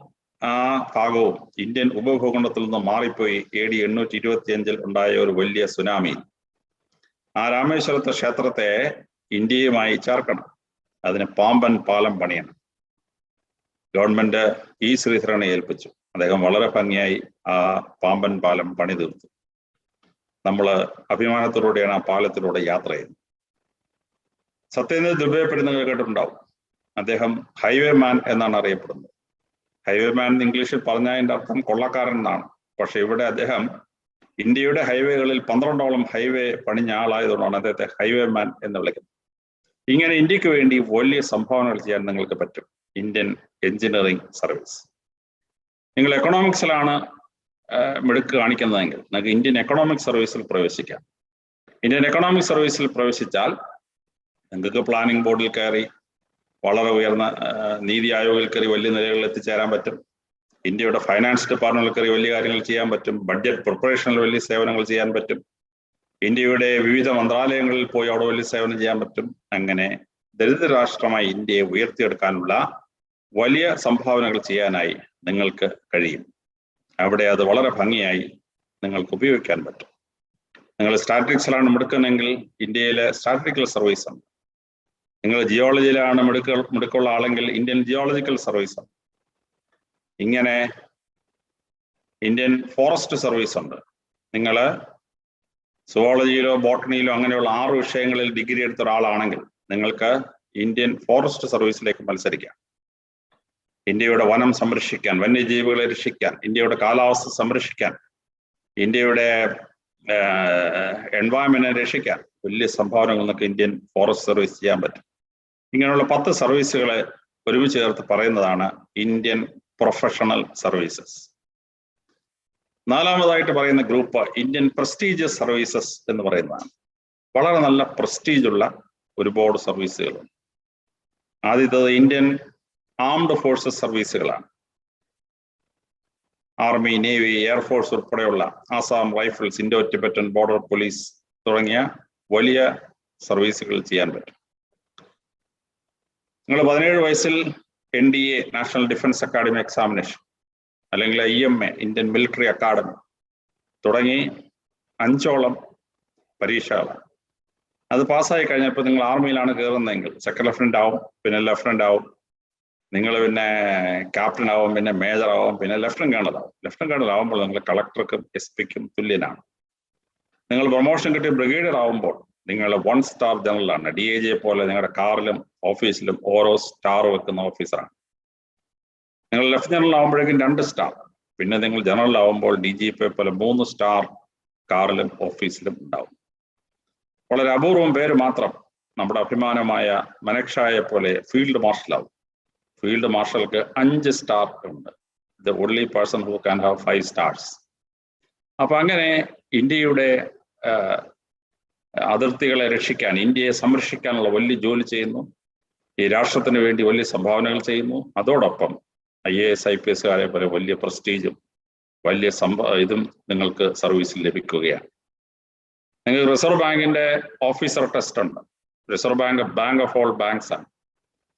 ആ ഭാഗവും ഇന്ത്യൻ ഉപഭൂഖണ്ഡത്തിൽ നിന്ന് മാറിപ്പോയി. AD 825 ഉണ്ടായ ഒരു വലിയ സുനാമി. ആ രാമേശ്വരത്തെ ക്ഷേത്രത്തെ ഇന്ത്യയുമായി ചേർക്കണം. അതിന് പാമ്പൻ പാലം പണിയണം. Government E. ശ്രീധരനെ ഏൽപ്പിച്ചു. അദ്ദേഹം വളരെ ഭംഗിയായി ആ പാമ്പൻ പാലം പണി തീർത്തു. നമ്മൾ അഭിമാനത്തോടെയാണ് ആ പാലത്തിലൂടെ യാത്ര ചെയ്യുന്നത്. സത്യേന്ദ്ര ദുബെ പറ്റി നിങ്ങൾ കേട്ടിട്ടുണ്ടാവും. അദ്ദേഹം ഹൈവേ മാൻ എന്നാണ് അറിയപ്പെടുന്നത്. ഹൈവേ മാൻ എന്ന് ഇംഗ്ലീഷിൽ പറഞ്ഞതിൻ്റെ അർത്ഥം കൊള്ളക്കാരൻ എന്നാണ്. പക്ഷെ ഇവിടെ അദ്ദേഹം ഇന്ത്യയുടെ ഹൈവേകളിൽ 12ഓളം ഹൈവേ പണിഞ്ഞ ആളായതുകൊണ്ടാണ് അദ്ദേഹത്തെ ഹൈവേ മാൻ എന്ന് വിളിക്കുന്നത്. ഇങ്ങനെ ഇന്ത്യക്ക് വേണ്ടി വലിയ സംഭാവനകൾ ചെയ്യാൻ നിങ്ങൾക്ക് പറ്റും. Indian engineering service. നിങ്ങൾ എക്കണോമിക്സിലാണ് മിടുക്ക് കാണിക്കുന്നതെങ്കിൽ നിങ്ങൾക്ക് ഇന്ത്യൻ എക്കണോമിക് സർവീസിൽ പ്രവേശിക്കാം. ഇന്ത്യൻ എക്കണോമിക് സർവീസിൽ പ്രവേശിച്ചാൽ നിങ്ങൾക്ക് പ്ലാനിംഗ് ബോർഡിൽ കയറി, വളരെ ഉയർന്ന നീതി ആയോഗിൽ കയറി വലിയ നിലകളിൽ എത്തിച്ചേരാൻ പറ്റും. ഇന്ത്യയുടെ ഫൈനാൻസ് ഡിപ്പാർട്ട്മെന്റിൽ കയറി വലിയ കാര്യങ്ങൾ ചെയ്യാൻ പറ്റും. ബഡ്ജറ്റ് പ്രിപ്പറേഷനിൽ വലിയ സേവനങ്ങൾ ചെയ്യാൻ പറ്റും. ഇന്ത്യയുടെ വിവിധ മന്ത്രാലയങ്ങളിൽ പോയി അവിടെ വലിയ സേവനം ചെയ്യാൻ പറ്റും. അങ്ങനെ ദരിദ്ര രാഷ്ട്രമായി ഇന്ത്യയെ ഉയർത്തിയെടുക്കാനുള്ള വലിയ സംഭാവനകൾ ചെയ്യാനായി നിങ്ങൾക്ക് കഴിയും. അവിടെ അത് വളരെ ഭംഗിയായി നിങ്ങൾക്ക് ഉപയോഗിക്കാൻ പറ്റും. നിങ്ങൾ സ്റ്റാറ്റിസ്റ്റിക്സിലാണ് മിടുക്കുന്നെങ്കിൽ ഇന്ത്യയിലെ സ്റ്റാറ്റിസ്റ്റിക്കൽ സർവീസ് ഉണ്ട്. നിങ്ങൾ ജിയോളജിയിലാണ് മിടുക്കുള്ള ആളെങ്കിൽ ഇന്ത്യൻ ജിയോളജിക്കൽ സർവീസ് ഉണ്ട്. ഇങ്ങനെ ഇന്ത്യൻ ഫോറസ്റ്റ് സർവീസ് ഉണ്ട്. നിങ്ങൾ സുവോളജിയിലോ ബോട്ടണിയിലോ അങ്ങനെയുള്ള 6 വിഷയങ്ങളിൽ ഡിഗ്രി എടുത്ത ഒരാളാണെങ്കിൽ നിങ്ങൾക്ക് ഇന്ത്യൻ ഫോറസ്റ്റ് സർവീസിലേക്ക് മത്സരിക്കാം. ഇന്ത്യയുടെ വനം സംരക്ഷിക്കാൻ, വന്യജീവികളെ രക്ഷിക്കാൻ, ഇന്ത്യയുടെ കാലാവസ്ഥ സംരക്ഷിക്കാൻ, ഇന്ത്യയുടെ എൻവയോൺമെന്റിനെ രക്ഷിക്കാൻ വലിയ സംഭാവനകളൊക്കെ ഇന്ത്യൻ ഫോറസ്റ്റ് സർവീസ് ചെയ്യാൻ പറ്റും. ഇങ്ങനെയുള്ള 10 സർവീസുകളെ ഒരുമിച്ച് ചേർത്ത് പറയുന്നതാണ് ഇന്ത്യൻ പ്രൊഫഷണൽ സർവീസസ്. 4ാമതായിട്ട് പറയുന്ന ഗ്രൂപ്പ് ഇന്ത്യൻ പ്രസ്റ്റീജിയസ് സർവീസസ് എന്ന് പറയുന്നതാണ്. വളരെ നല്ല പ്രസ്റ്റീജുള്ള ഒരുപാട് സർവീസുകളുണ്ട്. ആദ്യത്തേത് ഇന്ത്യൻ ആംഡ് ഫോഴ്സസ് സർവീസുകളാണ്. ആർമി, നേവി, എയർഫോഴ്സ് ഉൾപ്പെടെയുള്ള Assam rifles, Indo Tibetan border police തുടങ്ങിയ വലിയ സർവീസുകൾ ചെയ്യാൻ പറ്റും. നിങ്ങൾ 17 വയസ്സിൽ NDA national defence academy examination അല്ലെങ്കിൽ IMA ഇന്ത്യൻ മിലിറ്ററി അക്കാഡമി തുടങ്ങി 5ഓളം പരീക്ഷകളാണ്. അത് പാസ്സായി കഴിഞ്ഞപ്പോൾ നിങ്ങൾ ആർമിയിലാണ് കയറുന്നതെങ്കിൽ സെക്കൻഡ് ലഫ്റ്റനന്റ് ആവും, പിന്നെ ലഫ്റ്റനന്റ് ആവും, നിങ്ങൾ പിന്നെ ക്യാപ്റ്റൻ ആവും, പിന്നെ മേജർ ആവും, പിന്നെ ലഫ്റ്റനന്റ് കേണൽ ആവും. ലഫ്റ്റനന്റ് കേണൽ ആവുമ്പോൾ നിങ്ങൾ കളക്ടർക്കും SP-ക്കും തുല്യനാണ്. നിങ്ങൾ പ്രൊമോഷൻ കിട്ടി ബ്രിഗേഡിയർ ആവുമ്പോൾ നിങ്ങൾ 1 സ്റ്റാർ ജനറലാണ്. DIG പോലെ നിങ്ങളുടെ കാറിലും ഓഫീസിലും ഓരോ സ്റ്റാർ വെക്കുന്ന ഓഫീസറാണ്. നിങ്ങൾ ലെഫ്റ്റ് ജനറൽ ആവുമ്പോഴേക്കും 2 സ്റ്റാർ, പിന്നെ നിങ്ങൾ ജനറൽ ആവുമ്പോൾ DGP പോലെ 3 സ്റ്റാർ കാറിലും ഓഫീസിലും ഉണ്ടാവും. വളരെ അപൂർവം പേര് മാത്രം നമ്മുടെ അഭിമാനമായ മനക്ഷായെ പോലെ ഫീൽഡ് മാർഷലാവും. ഫീൽഡ് മാർഷൽക്ക് 5 സ്റ്റാർ ഉണ്ട്. The only person who can have 5 stars. അപ്പൊ അങ്ങനെ ഇന്ത്യയുടെ അതിർത്തികളെ രക്ഷിക്കാൻ, ഇന്ത്യയെ സംരക്ഷിക്കാനുള്ള വലിയ ജോലി ചെയ്യുന്നു. ഈ രാഷ്ട്രത്തിന് വേണ്ടി വലിയ സംഭാവനകൾ ചെയ്യുന്നു. അതോടൊപ്പം IAS IPS പോലെ വലിയ പ്രസ്റ്റീജും വലിയ ഇതും നിങ്ങൾക്ക് സർവീസിൽ ലഭിക്കുകയാണ്. നിങ്ങൾക്ക് റിസർവ് ബാങ്കിന്റെ ഓഫീസർ ടെസ്റ്റ് ഉണ്ട്. Reserve bank of all banks ആണ്.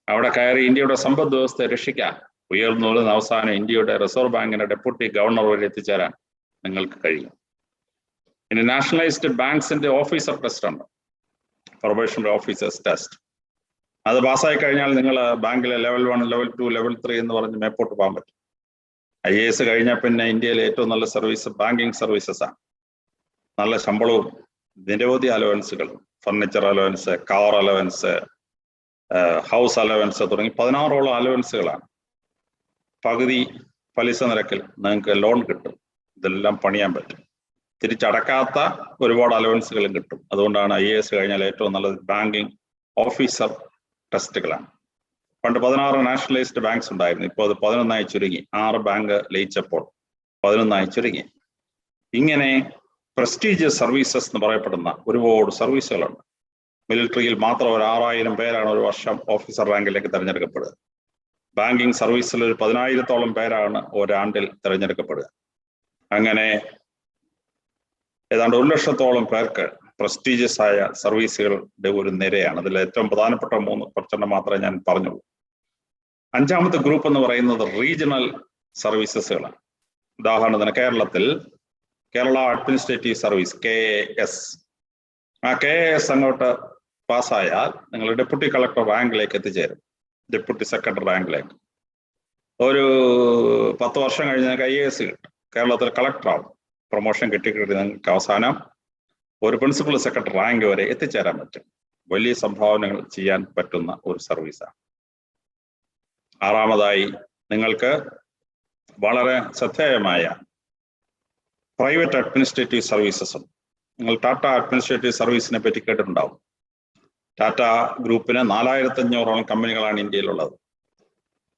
അവിടെ കയറി ഇന്ത്യയുടെ സമ്പദ് വ്യവസ്ഥയെ രക്ഷിക്കാൻ ഉയർന്നു വരുന്ന അവസാനം ഇന്ത്യയുടെ റിസർവ് ബാങ്കിന്റെ ഡെപ്യൂട്ടി ഗവർണർ വരെ എത്തിച്ചേരാൻ നിങ്ങൾക്ക് കഴിയും. ഇനി നാഷണലൈസ്ഡ് ബാങ്ക്സിന്റെ ഓഫീസർ ടെസ്റ്റ് ഉണ്ട്, പ്രൊബേഷണറി ഓഫീസേഴ്സ് ടെസ്റ്റ്. അത് പാസ്സായി കഴിഞ്ഞാൽ നിങ്ങൾ ബാങ്കിലെ ലെവൽ 1, ലെവൽ 2, ലെവൽ 3 എന്ന് പറഞ്ഞ് മേപ്പോട്ട് പോകാൻ പറ്റും. IAS കഴിഞ്ഞാൽ പിന്നെ ഇന്ത്യയിലെ ഏറ്റവും നല്ല സർവീസ് ബാങ്കിങ് സർവീസസ് ആണ്. നല്ല ശമ്പളവും നിരവധി അലവൻസുകൾ, furniture allowance, car allowance, house allowance തുടങ്ങി 16ഓളം അലവൻസുകളാണ്. പകുതി പലിശ നിരക്കിൽ നിങ്ങൾക്ക് ലോൺ കിട്ടും. ഇതെല്ലാം പണിയാൻ പറ്റും. തിരിച്ചടക്കാത്ത ഒരുപാട് അലവൻസുകളും കിട്ടും. അതുകൊണ്ടാണ് IAS കഴിഞ്ഞാൽ ഏറ്റവും നല്ലത് ബാങ്കിങ് ഓഫീസർ ടെസ്റ്റുകളാണ്. പണ്ട് 16 നാഷണലൈസ്ഡ് ബാങ്ക്സ് ഉണ്ടായിരുന്നു. ഇപ്പോൾ അത് 11ആയി ചുരുങ്ങി. 6 ബാങ്ക് ലയിച്ചപ്പോൾ 11ആയി ചുരുങ്ങി. ഇങ്ങനെ പ്രസ്റ്റീജിയസ് സർവീസസ് എന്ന് പറയപ്പെടുന്ന ഒരുപാട് സർവീസുകളുണ്ട്. മിലിറ്ററിയിൽ മാത്രം ഒരു 6000 പേരാണ് ഒരു വർഷം ഓഫീസർ റാങ്കിലേക്ക് തിരഞ്ഞെടുക്കപ്പെടുക. ബാങ്കിങ് സർവീസിൽ ഒരു 10,000-ഓളം പേരാണ് ഒരാണ്ടിൽ തിരഞ്ഞെടുക്കപ്പെടുക. അങ്ങനെ ഏതാണ്ട് 1,00,000-ഓളം പേർക്ക് പ്രസ്റ്റീജിയസ് ആയ സർവീസുകളുടെ ഒരു നിരയാണ്. അതിൽ ഏറ്റവും പ്രധാനപ്പെട്ട 3 മാത്രമേ ഞാൻ പറഞ്ഞുള്ളൂ. 5ാമത്തെ ഗ്രൂപ്പ് എന്ന് പറയുന്നത് റീജിയണൽ സർവീസസുകളാണ്. ഉദാഹരണത്തിന് കേരളത്തിൽ കേരള അഡ്മിനിസ്ട്രേറ്റീവ് സർവീസ് KAS. ആ KAS അങ്ങോട്ട് പാസ്സായാൽ നിങ്ങൾ ഡെപ്യൂട്ടി കളക്ടർ റാങ്കിലേക്ക് എത്തിച്ചേരും, ഡെപ്യൂട്ടി സെക്രട്ടറി റാങ്കിലേക്ക്. ഒരു 10 വർഷം കഴിഞ്ഞ് നിങ്ങൾക്ക് IAS കിട്ടും. കേരളത്തിൽ കളക്ടറാവും. പ്രൊമോഷൻ കിട്ടിക്കിട്ടി നിങ്ങൾക്ക് അവസാനം ഒരു പ്രിൻസിപ്പൽ സെക്രട്ടറി റാങ്ക് വരെ എത്തിച്ചേരാൻ പറ്റും. വലിയ സംഭാവനകൾ ചെയ്യാൻ പറ്റുന്ന ഒരു സർവീസാണ്. 6ാമതായി നിങ്ങൾക്ക് വളരെ ശ്രദ്ധേയമായ പ്രൈവറ്റ് അഡ്മിനിസ്ട്രേറ്റീവ് സർവീസസ് ഉണ്ട്. നിങ്ങൾ ടാറ്റ അഡ്മിനിസ്ട്രേറ്റീവ് സർവീസിനെ പറ്റി കേട്ടിട്ടുണ്ടാവും. ടാറ്റ ഗ്രൂപ്പിന് 4500ഓളം കമ്പനികളാണ് ഇന്ത്യയിലുള്ളത്.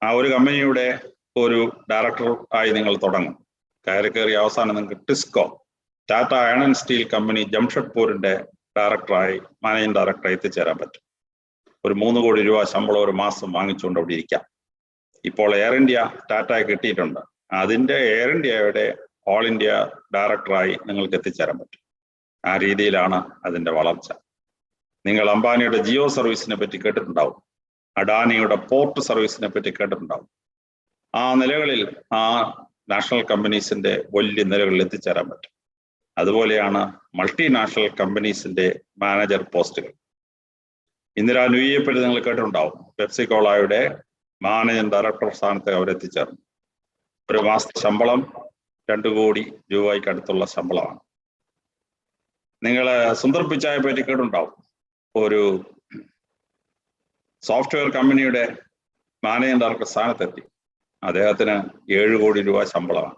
ആ ഒരു കമ്പനിയുടെ ഒരു ഡയറക്ടർ ആയി നിങ്ങൾ തുടങ്ങും. കയറി അവസാനം നിങ്ങൾക്ക് TISCO, Tata iron and steel company ജംഷഡ്പൂരിന്റെ ഡയറക്ടറായി, മാനേജിംഗ് ഡയറക്ടറായി എത്തിച്ചേരാൻ പറ്റും. ഒരു 3 കോടി രൂപ ശമ്പളം ഒരു മാസം വാങ്ങിച്ചുകൊണ്ട് അവിടെ ഇരിക്കാം. ഇപ്പോൾ എയർ ഇന്ത്യ ടാറ്റയെ കിട്ടിയിട്ടുണ്ട്. അതിന്റെ എയർ ഇന്ത്യയുടെ ഓൾ ഇന്ത്യ ഡയറക്ടറായി നിങ്ങൾക്ക് എത്തിച്ചേരാൻ പറ്റും. ആ രീതിയിലാണ് അതിന്റെ വളർച്ച. നിങ്ങൾ അംബാനിയുടെ ജിയോ സർവീസിനെ പറ്റി കേട്ടിട്ടുണ്ടാവും. അഡാനിയുടെ പോർട്ട് സർവീസിനെ പറ്റി കേട്ടിട്ടുണ്ടാവും. ആ നിലകളിൽ ആ നാഷണൽ കമ്പനീസിന്റെ വലിയ നിലകളിൽ എത്തിച്ചേരാൻ പറ്റും. അതുപോലെയാണ് മൾട്ടിനാഷണൽ കമ്പനീസിന്റെ മാനേജർ പോസ്റ്റുകൾ. ഇന്ദിരാ നുയിയെ പറ്റി നിങ്ങൾ കേട്ടിട്ടുണ്ടാവും. പെപ്സിക്കോളയുടെ മാനേജിംഗ് ഡയറക്ടർ സ്ഥാനത്ത് അവരെത്തിച്ചേർന്നു. ഒരു മാസത്തെ ശമ്പളം 2 കോടി രൂപയ്ക്ക് അടുത്തുള്ള ശമ്പളമാണ്. നിങ്ങൾ സുന്ദർ പിച്ചായെ പറ്റി കേട്ടിട്ടുണ്ടാവും. ഒരു സോഫ്റ്റ്വെയർ കമ്പനിയുടെ മാനേജിംഗ് ഡയറക്ടർ സ്ഥാനത്തെത്തി. അദ്ദേഹത്തിന് 7 കോടി രൂപ ശമ്പളമാണ്.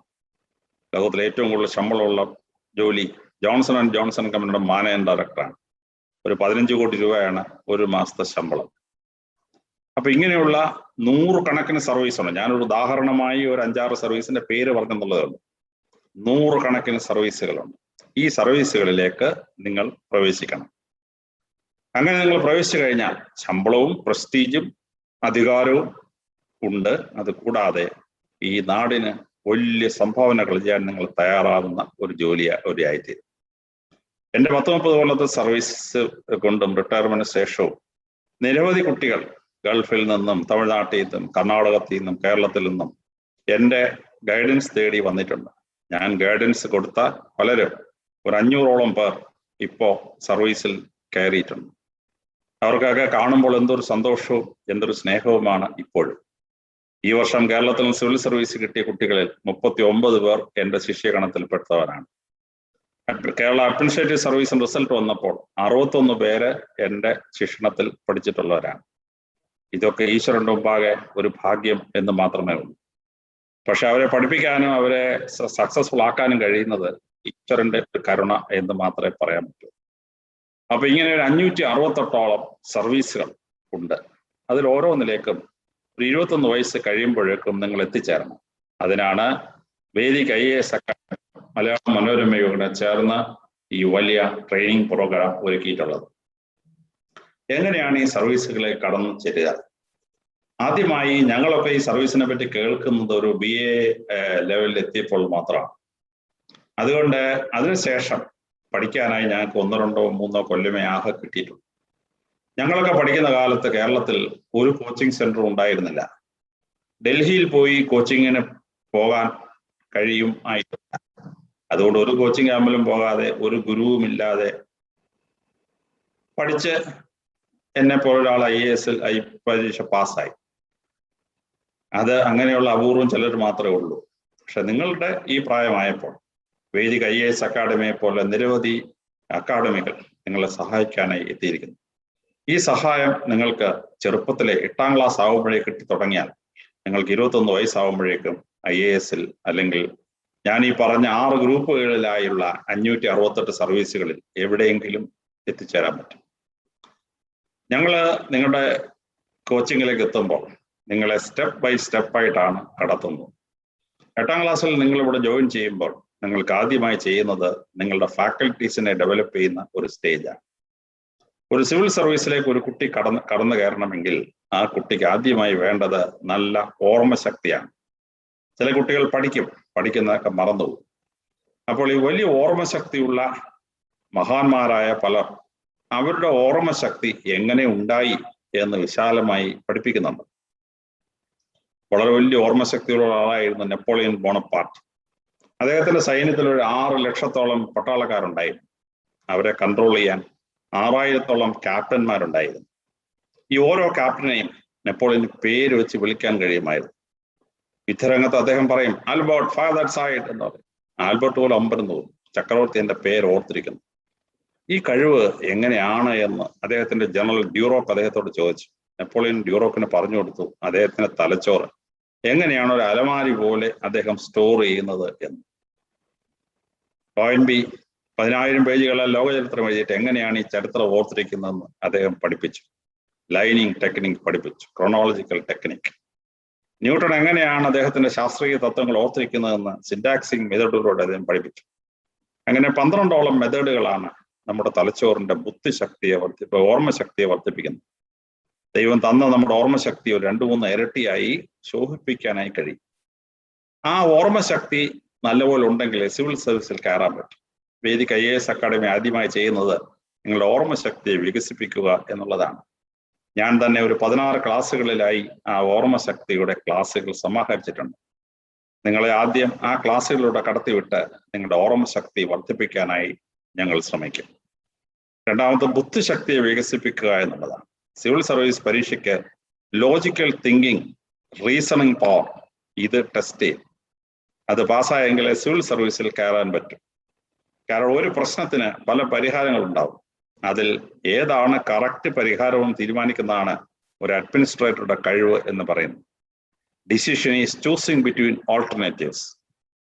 ലോകത്തിലെ ഏറ്റവും കൂടുതൽ ശമ്പളമുള്ള ജോലി ജോൺസൺ ആൻഡ് ജോൺസൺ കമ്പനിയുടെ മാനേജിംഗ് ഡയറക്ടറാണ്. ഒരു 15 കോടി രൂപയാണ് ഒരു മാസത്തെ ശമ്പളം. അപ്പൊ ഇങ്ങനെയുള്ള 100 കണക്കിന് സർവീസ് ഉണ്ട്. ഞാനൊരു ഉദാഹരണമായി ഒരു 5-6 സർവീസിന്റെ പേര് പറഞ്ഞെന്നുള്ളതുണ്ട്. 100 കണക്കിന് സർവീസുകളുണ്ട്. ഈ സർവീസുകളിലേക്ക് നിങ്ങൾ പ്രവേശിക്കണം. അങ്ങനെ നിങ്ങൾ പ്രവേശിച്ചു കഴിഞ്ഞാൽ ശമ്പളവും പ്രസ്റ്റീജും അധികാരവും ഉണ്ട്. അത് കൂടാതെ ഈ നാടിന് വലിയ സംഭാവനകൾ ചെയ്യാൻ നിങ്ങൾ തയ്യാറാവുന്ന ഒരു ആയിത്തീരും. എൻ്റെ 10-30 കൊല്ലത്തെ സർവീസ് കൊണ്ടും റിട്ടയർമെന്റ് ശേഷവും നിരവധി കുട്ടികൾ ഗൾഫിൽ നിന്നും തമിഴ്നാട്ടിൽ നിന്നും കർണാടകത്തിൽ നിന്നും കേരളത്തിൽ നിന്നും എൻ്റെ ഗൈഡൻസ് തേടി വന്നിട്ടുണ്ട്. ഞാൻ ഗൈഡൻസ് കൊടുത്ത പലരും ഒരു 500ഓളം പേർ ഇപ്പോൾ സർവീസിൽ കയറിയിട്ടുണ്ട്. അവർക്കൊക്കെ കാണുമ്പോൾ എന്തൊരു സന്തോഷവും എന്തൊരു സ്നേഹവുമാണ് ഇപ്പോഴും. ഈ വർഷം കേരളത്തിൽ സിവിൽ സർവീസ് കിട്ടിയ കുട്ടികളിൽ 39 പേർ എൻ്റെ ശിഷ്യഗണത്തിൽപ്പെട്ടവരാണ്. കേരള അഡ്മിനിസ്ട്രേറ്റീവ് സർവീസിന് റിസൾട്ട് വന്നപ്പോൾ 61 പേര് എൻ്റെ ശിക്ഷണത്തിൽ പഠിച്ചിട്ടുള്ളവരാണ്. ഇതൊക്കെ ഈശ്വരന്റെ മുമ്പാകെ ഒരു ഭാഗ്യം എന്ന് മാത്രമേ ഉള്ളൂ. പക്ഷെ അവരെ പഠിപ്പിക്കാനും അവരെ സക്സസ്ഫുൾ ആക്കാനും കഴിയുന്നത് ഈശ്വരന്റെ ഒരു കരുണ എന്ന് മാത്രമേ പറയാൻ പറ്റൂ. അപ്പൊ ഇങ്ങനെ ഒരു 568ഓളം സർവീസുകൾ ഉണ്ട്. അതിൽ ഓരോന്നിലേക്കും ഒരു 21 വയസ്സ് കഴിയുമ്പോഴേക്കും നിങ്ങൾ എത്തിച്ചേരണം. അതിനാണ് വേദിക് IAS അക്കാദമി മലയാള മനോരമയോട് ചേർന്ന് ഈ വലിയ ട്രെയിനിങ് പ്രോഗ്രാം ഒരുക്കിയിട്ടുള്ളത്. എങ്ങനെയാണ് ഈ സർവീസുകളിൽ കടന്നു ചെല്ലുക? ആദ്യമായി ഞങ്ങളൊക്കെ ഈ സർവീസിനെ പറ്റി കേൾക്കുന്നത് ഒരു BA ലെവലിൽ എത്തിയപ്പോൾ മാത്രമാണ്. അതുകൊണ്ട് അതിനുശേഷം പഠിക്കാനായി ഞങ്ങൾക്ക് 1-2-3 കൊല്ലമേ ആകെ കിട്ടിയിട്ടുള്ളൂ. ഞങ്ങളൊക്കെ പഠിക്കുന്ന കാലത്ത് കേരളത്തിൽ ഒരു കോച്ചിങ് സെന്റർ ഉണ്ടായിരുന്നില്ല. ഡൽഹിയിൽ പോയി കോച്ചിങ്ങിന് പോകാൻ കഴിയും ആയിട്ടില്ല. അതുകൊണ്ട് ഒരു കോച്ചിങ് ക്യാമ്പിലും പോകാതെ ഒരു ഗുരുവുമില്ലാതെ പഠിച്ച് എന്നെ പോലൊരാൾ IAS പരീക്ഷ പാസ്സായി. അത് അങ്ങനെയുള്ള അപൂർവം ചിലർ മാത്രമേ ഉള്ളൂ. പക്ഷെ നിങ്ങളുടെ ഈ പ്രായമായപ്പോൾ വേദിക് IAS അക്കാദമിയെ പോലെ നിരവധി അക്കാദമികൾ നിങ്ങളെ സഹായിക്കാനായി എത്തിയിരിക്കുന്നു. ഈ സഹായം നിങ്ങൾക്ക് ചെറുപ്പത്തിലെ 8ാം ക്ലാസ് ആകുമ്പോഴേ കിട്ടി തുടങ്ങിയാൽ നിങ്ങൾക്ക് 21 വയസ്സാകുമ്പോഴേക്കും IAS-ൽ അല്ലെങ്കിൽ ഞാൻ ഈ പറഞ്ഞ 6 ഗ്രൂപ്പുകളിലായുള്ള 568 സർവീസുകളിൽ എവിടെയെങ്കിലും എത്തിച്ചേരാൻ പറ്റും. നിങ്ങളുടെ കോച്ചിങ്ങിലേക്ക് എത്തുമ്പോൾ നിങ്ങളെ സ്റ്റെപ്പ് ബൈ സ്റ്റെപ്പായിട്ടാണ് കടത്തുന്നത്. 8ാം ക്ലാസ്സിൽ നിങ്ങൾ ഇവിടെ ജോയിൻ ചെയ്യുമ്പോൾ നിങ്ങൾക്ക് ആദ്യമായി ചെയ്യുന്നത് നിങ്ങളുടെ ഫാക്കൽറ്റീസിനെ ഡെവലപ്പ് ചെയ്യുന്ന ഒരു സ്റ്റേജാണ്. ഒരു സിവിൽ സർവീസിലേക്ക് ഒരു കുട്ടി കടന്നു കയറണമെങ്കിൽ ആ കുട്ടിക്ക് ആദ്യമായി വേണ്ടത് നല്ല ഓർമ്മശക്തിയാണ്. ചില കുട്ടികൾ പഠിക്കുന്നതൊക്കെ മറന്നുപോകും. അപ്പോൾ ഈ വലിയ ഓർമ്മശക്തിയുള്ള മഹാന്മാരായ പലർ അവരുടെ ഓർമ്മശക്തി എങ്ങനെ ഉണ്ടായി എന്ന് വിശാലമായി പഠിപ്പിക്കുന്നുണ്ട്. വളരെ വലിയ ഓർമ്മശക്തിയുള്ള ആളായിരുന്നു നെപ്പോളിയൻ ബോണപ്പാർട്ട്. അദ്ദേഹത്തിന്റെ സൈന്യത്തിൽ ഒരു 6 ലക്ഷത്തോളം പട്ടാളക്കാരുണ്ടായിരുന്നു. അവരെ കൺട്രോൾ ചെയ്യാൻ 6000-ഓളം ക്യാപ്റ്റന്മാരുണ്ടായിരുന്നു. ഈ ഓരോ ക്യാപ്റ്റനെയും നെപ്പോളിയന് പേര് വെച്ച് വിളിക്കാൻ കഴിയുമായിരുന്നു. യുദ്ധരംഗത്ത് അദ്ദേഹം പറയും ആൽബർട്ട് ഫയർ ദാറ്റ് സൈഡ് എന്ന് പറയും. ആൽബർട്ട് പോലെ അമ്പരന്ന് തോന്നും. ചക്രവർത്തി എന്റെ പേര് ഓർത്തിരിക്കുന്നു. ഈ കഴിവ് എങ്ങനെയാണ് എന്ന് അദ്ദേഹത്തിന്റെ ജനറൽ ഡ്യൂറോക്ക് അദ്ദേഹത്തോട് ചോദിച്ചു. നെപ്പോളിയൻ ഡ്യൂറോക്കിന് പറഞ്ഞു കൊടുത്തു അദ്ദേഹത്തിന്റെ തലച്ചോറ് എങ്ങനെയാണ് ഒരു അലമാരി പോലെ അദ്ദേഹം സ്റ്റോർ ചെയ്യുന്നത് എന്ന്. ടോയിൻബി 10,000 പേജുകളെ ലോകചരിത്രം എഴുതിയിട്ട് എങ്ങനെയാണ് ഈ ചരിത്രം ഓർത്തിരിക്കുന്നതെന്ന് അദ്ദേഹം പഠിപ്പിച്ചു. ലൈനിങ് ടെക്നിക് പഠിപ്പിച്ചു, ക്രോണോളജിക്കൽ ടെക്നിക്. ന്യൂട്ടൺ എങ്ങനെയാണ് അദ്ദേഹത്തിന്റെ ശാസ്ത്രീയ തത്വങ്ങൾ ഓർത്തിരിക്കുന്നതെന്ന് സിന്റാക്സിങ് മെത്തേഡിലൂടെ അദ്ദേഹം പഠിപ്പിച്ചു. അങ്ങനെ 12ഓളം മെത്തേഡുകളാണ് നമ്മുടെ തലച്ചോറിന്റെ ബുദ്ധിശക്തിയെ ഓർമ്മശക്തിയെ വർദ്ധിപ്പിക്കുന്നത്. ദൈവം തന്ന നമ്മുടെ ഓർമ്മശക്തി ഒരു 2-3 ഇരട്ടിയായി ശോഭിപ്പിക്കാനായി കഴിയും. ആ ഓർമ്മശക്തി നല്ലപോലെ ഉണ്ടെങ്കിൽ സിവിൽ സർവീസിൽ കയറാൻ പറ്റും. വേദിക് IAS അക്കാദമി ആദ്യമായി ചെയ്യുന്നത് നിങ്ങളുടെ ഓർമ്മശക്തിയെ വികസിപ്പിക്കുക എന്നുള്ളതാണ്. ഞാൻ തന്നെ ഒരു 16 ക്ലാസ്സുകളിലായി ആ ഓർമ്മശക്തിയുടെ ക്ലാസ്സുകൾ സമാഹരിച്ചിട്ടുണ്ട്. നിങ്ങളെ ആദ്യം ആ ക്ലാസ്സുകളിലൂടെ കടത്തിവിട്ട് നിങ്ങളുടെ ഓർമ്മശക്തി വർദ്ധിപ്പിക്കാനായി ഞങ്ങൾ ശ്രമിക്കും. രണ്ടാമത് ബുദ്ധിശക്തിയെ വികസിപ്പിക്കുക എന്നുള്ളതാണ്. സിവിൽ സർവീസ് പരീക്ഷയ്ക്ക് ലോജിക്കൽ തിങ്കിങ്, റീസണിങ് പവർ ഇത് ടെസ്റ്റ് ചെയ്യും. അത് പാസ്സായെങ്കിൽ സിവിൽ സർവീസിൽ കയറാൻ പറ്റും. കാരണം ഒരു പ്രശ്നത്തിന് പല പരിഹാരങ്ങൾ ഉണ്ടാവും. അതിൽ ഏതാണ് കറക്റ്റ് പരിഹാരവും തീരുമാനിക്കുന്നതാണ് ഒരു അഡ്മിനിസ്ട്രേറ്ററുടെ കഴിവ് എന്ന് പറയുന്നത്. Decision is choosing between alternatives.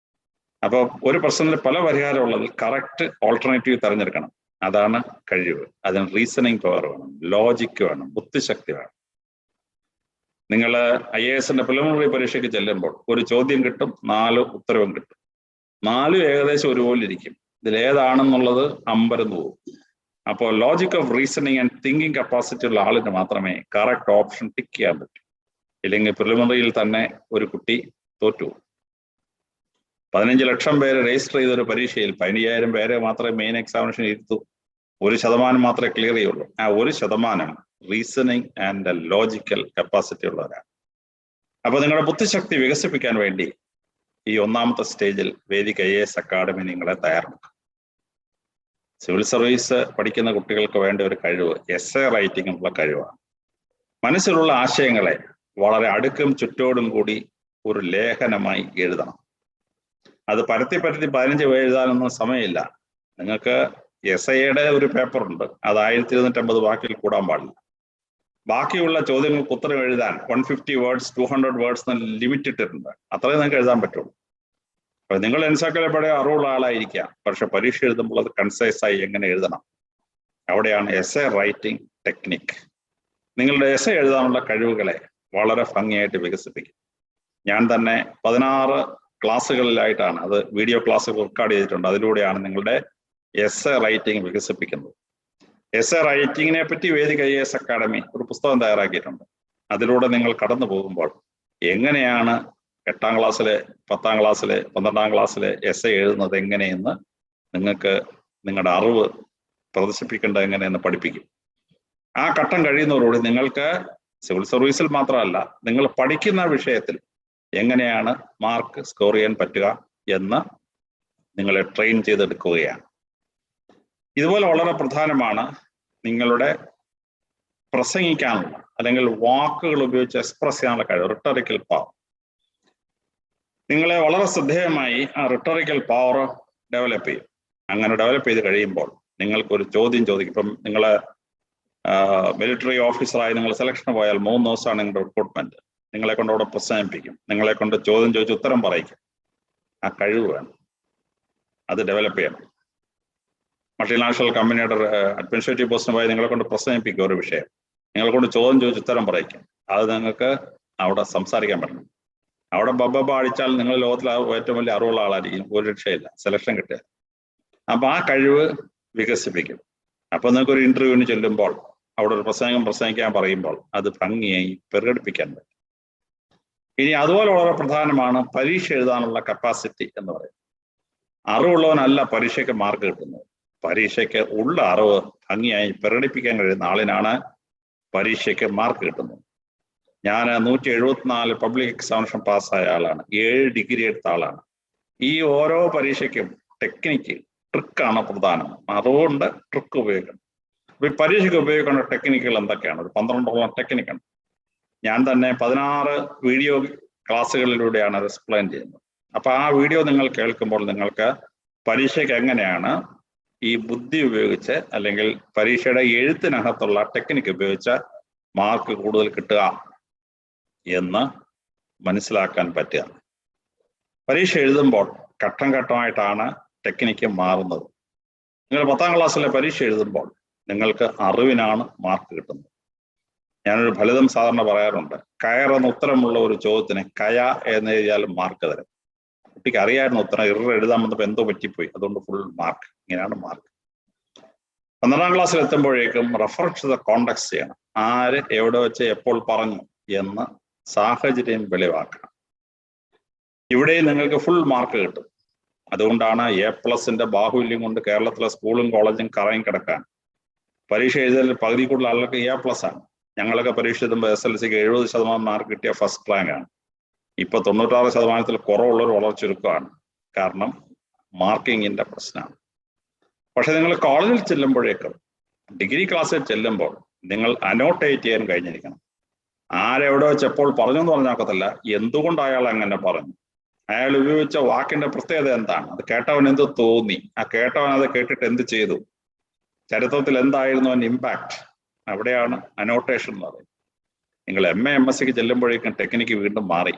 അപ്പോൾ ഒരു പ്രശ്നത്തിന് പല പരിഹാരമുള്ളതിൽ കറക്റ്റ് ഓൾട്ടർനേറ്റീവ് തിരഞ്ഞെടുക്കണം. അതാണ് കഴിവ്. അതിന് റീസണിങ് പവർ വേണം, ലോജിക്ക് വേണം, ബുദ്ധിശക്തി വേണം. നിങ്ങൾ IAS പ്രിലിമിനറി പരീക്ഷയ്ക്ക് ചെല്ലുമ്പോൾ ഒരു ചോദ്യം കിട്ടും, 4 ഉത്തരവും കിട്ടും. 4 ഏകദേശം ഒരുപോലെ ഇരിക്കും. ഇതിലേതാണെന്നുള്ളത് അമ്പരന്ന് പോകും. അപ്പോൾ logic of reasoning and thinking capacity ഉള്ള ആളിന് മാത്രമേ കറക്റ്റ് ഓപ്ഷൻ ടിക്ക് ചെയ്യാൻ പറ്റൂ. ഇല്ലെങ്കിൽ പ്രിലിമിനറിയിൽ തന്നെ ഒരു കുട്ടി തോറ്റു. 15 ലക്ഷം പേര് രജിസ്റ്റർ ചെയ്തൊരു പരീക്ഷയിൽ 15,000 പേരെ മാത്രമേ മെയിൻ എക്സാമിനേഷൻ ഇരുത്തൂ. 1% മാത്രമേ ക്ലിയർ ചെയ്യുള്ളൂ. ആ 1% റീസണിങ് ആൻഡ് ലോജിക്കൽ കപ്പാസിറ്റി ഉള്ളവരാണ്. അപ്പൊ നിങ്ങളുടെ ബുദ്ധിശക്തി വികസിപ്പിക്കാൻ വേണ്ടി ഈ 1ാമത്തെ സ്റ്റേജിൽ വേദിക് IAS അക്കാഡമി നിങ്ങളെ തയ്യാറാക്കും. സിവിൽ സർവീസ് പഠിക്കുന്ന കുട്ടികൾക്ക് വേണ്ട ഒരു കഴിവ് എസ്സേ റൈറ്റിംഗ് ഉള്ള കഴിവാണ്. മനസ്സിലുള്ള ആശയങ്ങളെ വളരെ അടുക്കും ചുറ്റോടും കൂടി ഒരു ലേഖനമായി എഴുതണം. അത് പരത്തി 15 എഴുതാനൊന്നും സമയമില്ല. നിങ്ങൾക്ക് SIയുടെ ഒരു പേപ്പറുണ്ട്, അത് 1250 വാക്കിൽ കൂടാൻ പാടില്ല. ബാക്കിയുള്ള ചോദ്യങ്ങൾക്ക് ഉത്തരം എഴുതാൻ 150 വേർഡ്സ് 200 വേർഡ്സ് ലിമിറ്റ് ഇട്ടിട്ടുണ്ട്. അത്രയും നിങ്ങൾക്ക് എഴുതാൻ പറ്റുള്ളൂ. അപ്പൊ നിങ്ങൾ എൻസൈക്ലോപീഡിയ അറിവുള്ള ആളായിരിക്കാം, പക്ഷെ പരീക്ഷ എഴുതുമ്പോൾ അത് കൺസൈസ് ആയി എങ്ങനെ എഴുതണം, അവിടെയാണ് എസ്സേ റൈറ്റിംഗ് ടെക്നിക്ക്. നിങ്ങളുടെ എസ്സേ എഴുതാനുള്ള കഴിവുകളെ വളരെ ഭംഗിയായിട്ട് വികസിപ്പിക്കും. ഞാൻ തന്നെ 16 ക്ലാസ്സുകളിലായിട്ടാണ്, അത് വീഡിയോ ക്ലാസ്സുകൾ റെക്കോർഡ് ചെയ്തിട്ടുണ്ട്, അതിലൂടെയാണ് നിങ്ങളുടെ എസ്സേ റൈറ്റിംഗ് വികസിപ്പിക്കുന്നത്. എസ്സേ റൈറ്റിങ്ങിനെ പറ്റി വേദിക് IAS അക്കാഡമി ഒരു പുസ്തകം തയ്യാറാക്കിയിട്ടുണ്ട്. അതിലൂടെ നിങ്ങൾ കടന്നു പോകുമ്പോൾ എങ്ങനെയാണ് 8ാം ക്ലാസ്സിലെ 10ാം ക്ലാസ്സിലെ 12ാം ക്ലാസ്സിലെ എസ്സേ എഴുതുന്നത് എങ്ങനെയെന്ന് നിങ്ങൾക്ക് നിങ്ങളുടെ അറിവ് പ്രദർശിപ്പിക്കേണ്ടത് എങ്ങനെയെന്ന് പഠിപ്പിക്കും. ആ ഘട്ടം കഴിയുന്നതോടുകൂടി നിങ്ങൾക്ക് സിവിൽ സർവീസിൽ മാത്രമല്ല, നിങ്ങൾ പഠിക്കുന്ന വിഷയത്തിൽ എങ്ങനെയാണ് മാർക്ക് സ്കോർ ചെയ്യാൻ പറ്റുക എന്ന് നിങ്ങളെ ട്രെയിൻ ചെയ്തെടുക്കുകയാണ്. ഇതുപോലെ വളരെ പ്രധാനമാണ് നിങ്ങളുടെ പ്രസംഗിക്കാനുള്ള അല്ലെങ്കിൽ വാക്കുകൾ ഉപയോഗിച്ച് എക്സ്പ്രസ് ചെയ്യാനുള്ള കഴിവ്, റിട്ടറിക്കൽ പവർ. നിങ്ങളെ വളരെ ശ്രദ്ധേയമായി ആ റിട്ടറിക്കൽ പവർ ഡെവലപ്പ് ചെയ്യും. അങ്ങനെ ഡെവലപ്പ് ചെയ്ത് കഴിയുമ്പോൾ നിങ്ങൾക്കൊരു ചോദ്യം ചോദിക്കും. ഇപ്പം നിങ്ങൾ മിലിറ്ററി ഓഫീസറായി നിങ്ങൾ സെലക്ഷൻ പോയാൽ 3 ദിവസമാണ് നിങ്ങളുടെ റിക്രൂട്ട്മെന്റ്. നിങ്ങളെ കൊണ്ട് അവിടെ പ്രസംഗിപ്പിക്കും, നിങ്ങളെ കൊണ്ട് ചോദ്യം ചോദിച്ച് ഉത്തരം പറയിക്കും. ആ കഴിവ് വേണം, അത് ഡെവലപ്പ് ചെയ്യണം. മൾട്ടിനാഷണൽ കമ്പനിയുടെ അഡ്മിനിസ്ട്രേറ്റീവ് പോസ്റ്റിന് പോയി നിങ്ങളെ കൊണ്ട് പ്രസംഗിപ്പിക്കും ഒരു വിഷയം, നിങ്ങളെ കൊണ്ട് ചോദ്യം ചോദിച്ച് ഉത്തരം പറയിക്കും. അത് നിങ്ങൾക്ക് അവിടെ സംസാരിക്കാൻ പറ്റണം. അവിടെ ബബ്ബ അടിച്ചാൽ നിങ്ങൾ ലോകത്തിലെ ഏറ്റവും വലിയ അറിവുള്ള ആളായിരിക്കും, ഒരു രക്ഷയില്ല, സെലക്ഷൻ കിട്ടുക. അപ്പൊ ആ കഴിവ് വികസിപ്പിക്കും. അപ്പൊ നിങ്ങൾക്ക് ഒരു ഇന്റർവ്യൂവിന് ചെല്ലുമ്പോൾ അവിടെ ഒരു പ്രസംഗിക്കാൻ പറയുമ്പോൾ അത് ഭംഗിയായി പ്രകടിപ്പിക്കാൻ പറ്റും. ഇനി അതുപോലെ വളരെ പ്രധാനമാണ് പരീക്ഷ എഴുതാനുള്ള കപ്പാസിറ്റി എന്ന് പറയുന്നത്. അറിവുള്ളവനല്ല പരീക്ഷയ്ക്ക് മാർക്ക് കിട്ടുന്നത്. പരീക്ഷയ്ക്ക് ഉള്ള അറിവ് ഭംഗിയായി പ്രകടിപ്പിക്കാൻ കഴിയുന്ന ആളിനാണ് പരീക്ഷയ്ക്ക് മാർക്ക് കിട്ടുന്നത്. ഞാൻ 174 പബ്ലിക് എക്സാമിനേഷൻ പാസ്സായ ആളാണ്, 7 ഡിഗ്രി എടുത്ത ആളാണ്. ഈ ഓരോ പരീക്ഷയ്ക്കും ടെക്നിക്ക്, ട്രിക്കാണ് പ്രധാനം. അറിവുകൊണ്ട് ട്രിക്ക് ഉപയോഗിക്കണം. അപ്പൊ ഈ പരീക്ഷയ്ക്ക് ഉപയോഗിക്കേണ്ട ടെക്നിക്കുകൾ എന്തൊക്കെയാണ്? ഒരു 12ഓളം ടെക്നിക്കുണ്ട്. ഞാൻ തന്നെ 16 വീഡിയോ ക്ലാസ്സുകളിലൂടെയാണ് അത് എക്സ്പ്ലെയിൻ ചെയ്യുന്നത്. അപ്പൊ ആ വീഡിയോ നിങ്ങൾ കേൾക്കുമ്പോൾ നിങ്ങൾക്ക് പരീക്ഷയ്ക്ക് എങ്ങനെയാണ് ഈ ബുദ്ധി ഉപയോഗിച്ച് അല്ലെങ്കിൽ പരീക്ഷയുടെ എഴുത്തിനകത്തുള്ള ടെക്നിക്ക് ഉപയോഗിച്ച് മാർക്ക് കൂടുതൽ കിട്ടുക എന്ന് മനസ്സിലാക്കാൻ പറ്റുക. പരീക്ഷ എഴുതുമ്പോൾ ഘട്ടം ഘട്ടമായിട്ടാണ് ടെക്നിക്ക് മാറുന്നത്. നിങ്ങൾ 10ാം ക്ലാസ്സിലെ പരീക്ഷ എഴുതുമ്പോൾ നിങ്ങൾക്ക് അറിവിനാണ് മാർക്ക് കിട്ടുന്നത്. ഞാനൊരു ഫലിതം സാധാരണ പറയാറുണ്ട്, കയർ എന്ന ഉത്തരമുള്ള ഒരു ചോദ്യത്തിന് കയ എന്ന് എഴുതിയാൽ മാർക്ക് തരും. കുട്ടിക്ക് അറിയായിരുന്നു ഉത്തരം, എഴുതാൻ വന്നപ്പോൾ എന്തോ പറ്റിപ്പോയി, അതുകൊണ്ട് ഫുൾ മാർക്ക്. ഇങ്ങനെയാണ് മാർക്ക്. 12ാം ക്ലാസ്സിൽ എത്തുമ്പോഴേക്കും റെഫർ ടു ദ കോണ്ടെക്സ്റ്റ് ചെയ്യണം. ആര് എവിടെ വെച്ച് എപ്പോൾ പറഞ്ഞു എന്ന് സാഹചര്യം വെളിവാക്കണം. ഇവിടെ നിങ്ങൾക്ക് ഫുൾ മാർക്ക് കിട്ടും. അതുകൊണ്ടാണ് A+ന്റെ ബാഹുല്യം കൊണ്ട് കേരളത്തിലെ സ്കൂളും കോളേജും കറങ്ങി കിടക്കാൻ. പരീക്ഷ എഴുതൽ പകുതി കൂടുതൽ ആളുകൾക്ക് A+ ആണ്. ഞങ്ങളൊക്കെ പരീക്ഷ എഴുതുമ്പോൾ SLCക്ക് 70% മാർക്ക് കിട്ടിയ ഫസ്റ്റ് റാങ്ക് ആണ്. ഇപ്പൊ 96% കുറവുള്ളൊരു വളരെ ചുരുക്കമാണ്. കാരണം മാർക്കിങ്ങിന്റെ പ്രശ്നമാണ്. പക്ഷെ നിങ്ങൾ കോളേജിൽ ചെല്ലുമ്പോഴേക്കും, ഡിഗ്രി ക്ലാസ്സിൽ ചെല്ലുമ്പോൾ നിങ്ങൾ അനോട്ടേറ്റ് ചെയ്യാൻ കഴിഞ്ഞിരിക്കണം. ആരെവിടെ വെച്ച് എപ്പോൾ പറഞ്ഞു എന്ന് പറഞ്ഞാക്കത്തില്ല, എന്തുകൊണ്ട് അയാൾ അങ്ങനെ പറഞ്ഞു, അയാൾ ഉപയോഗിച്ച വാക്കിന്റെ പ്രത്യേകത എന്താണ്, അത് കേട്ടവൻ എന്ത് തോന്നി, ആ കേട്ടവൻ അത് കേട്ടിട്ട് എന്ത് ചെയ്തു, ചരിത്രത്തിൽ എന്തായിരുന്നു അതിന്റെ ഇമ്പാക്ട്. അവിടെയാണ് അനോട്ടേഷൻ എന്ന് പറയുന്നത്. നിങ്ങൾ MA MSCക്ക് ചെല്ലുമ്പോഴേക്കും ടെക്നിക്ക് വീണ്ടും മാറി.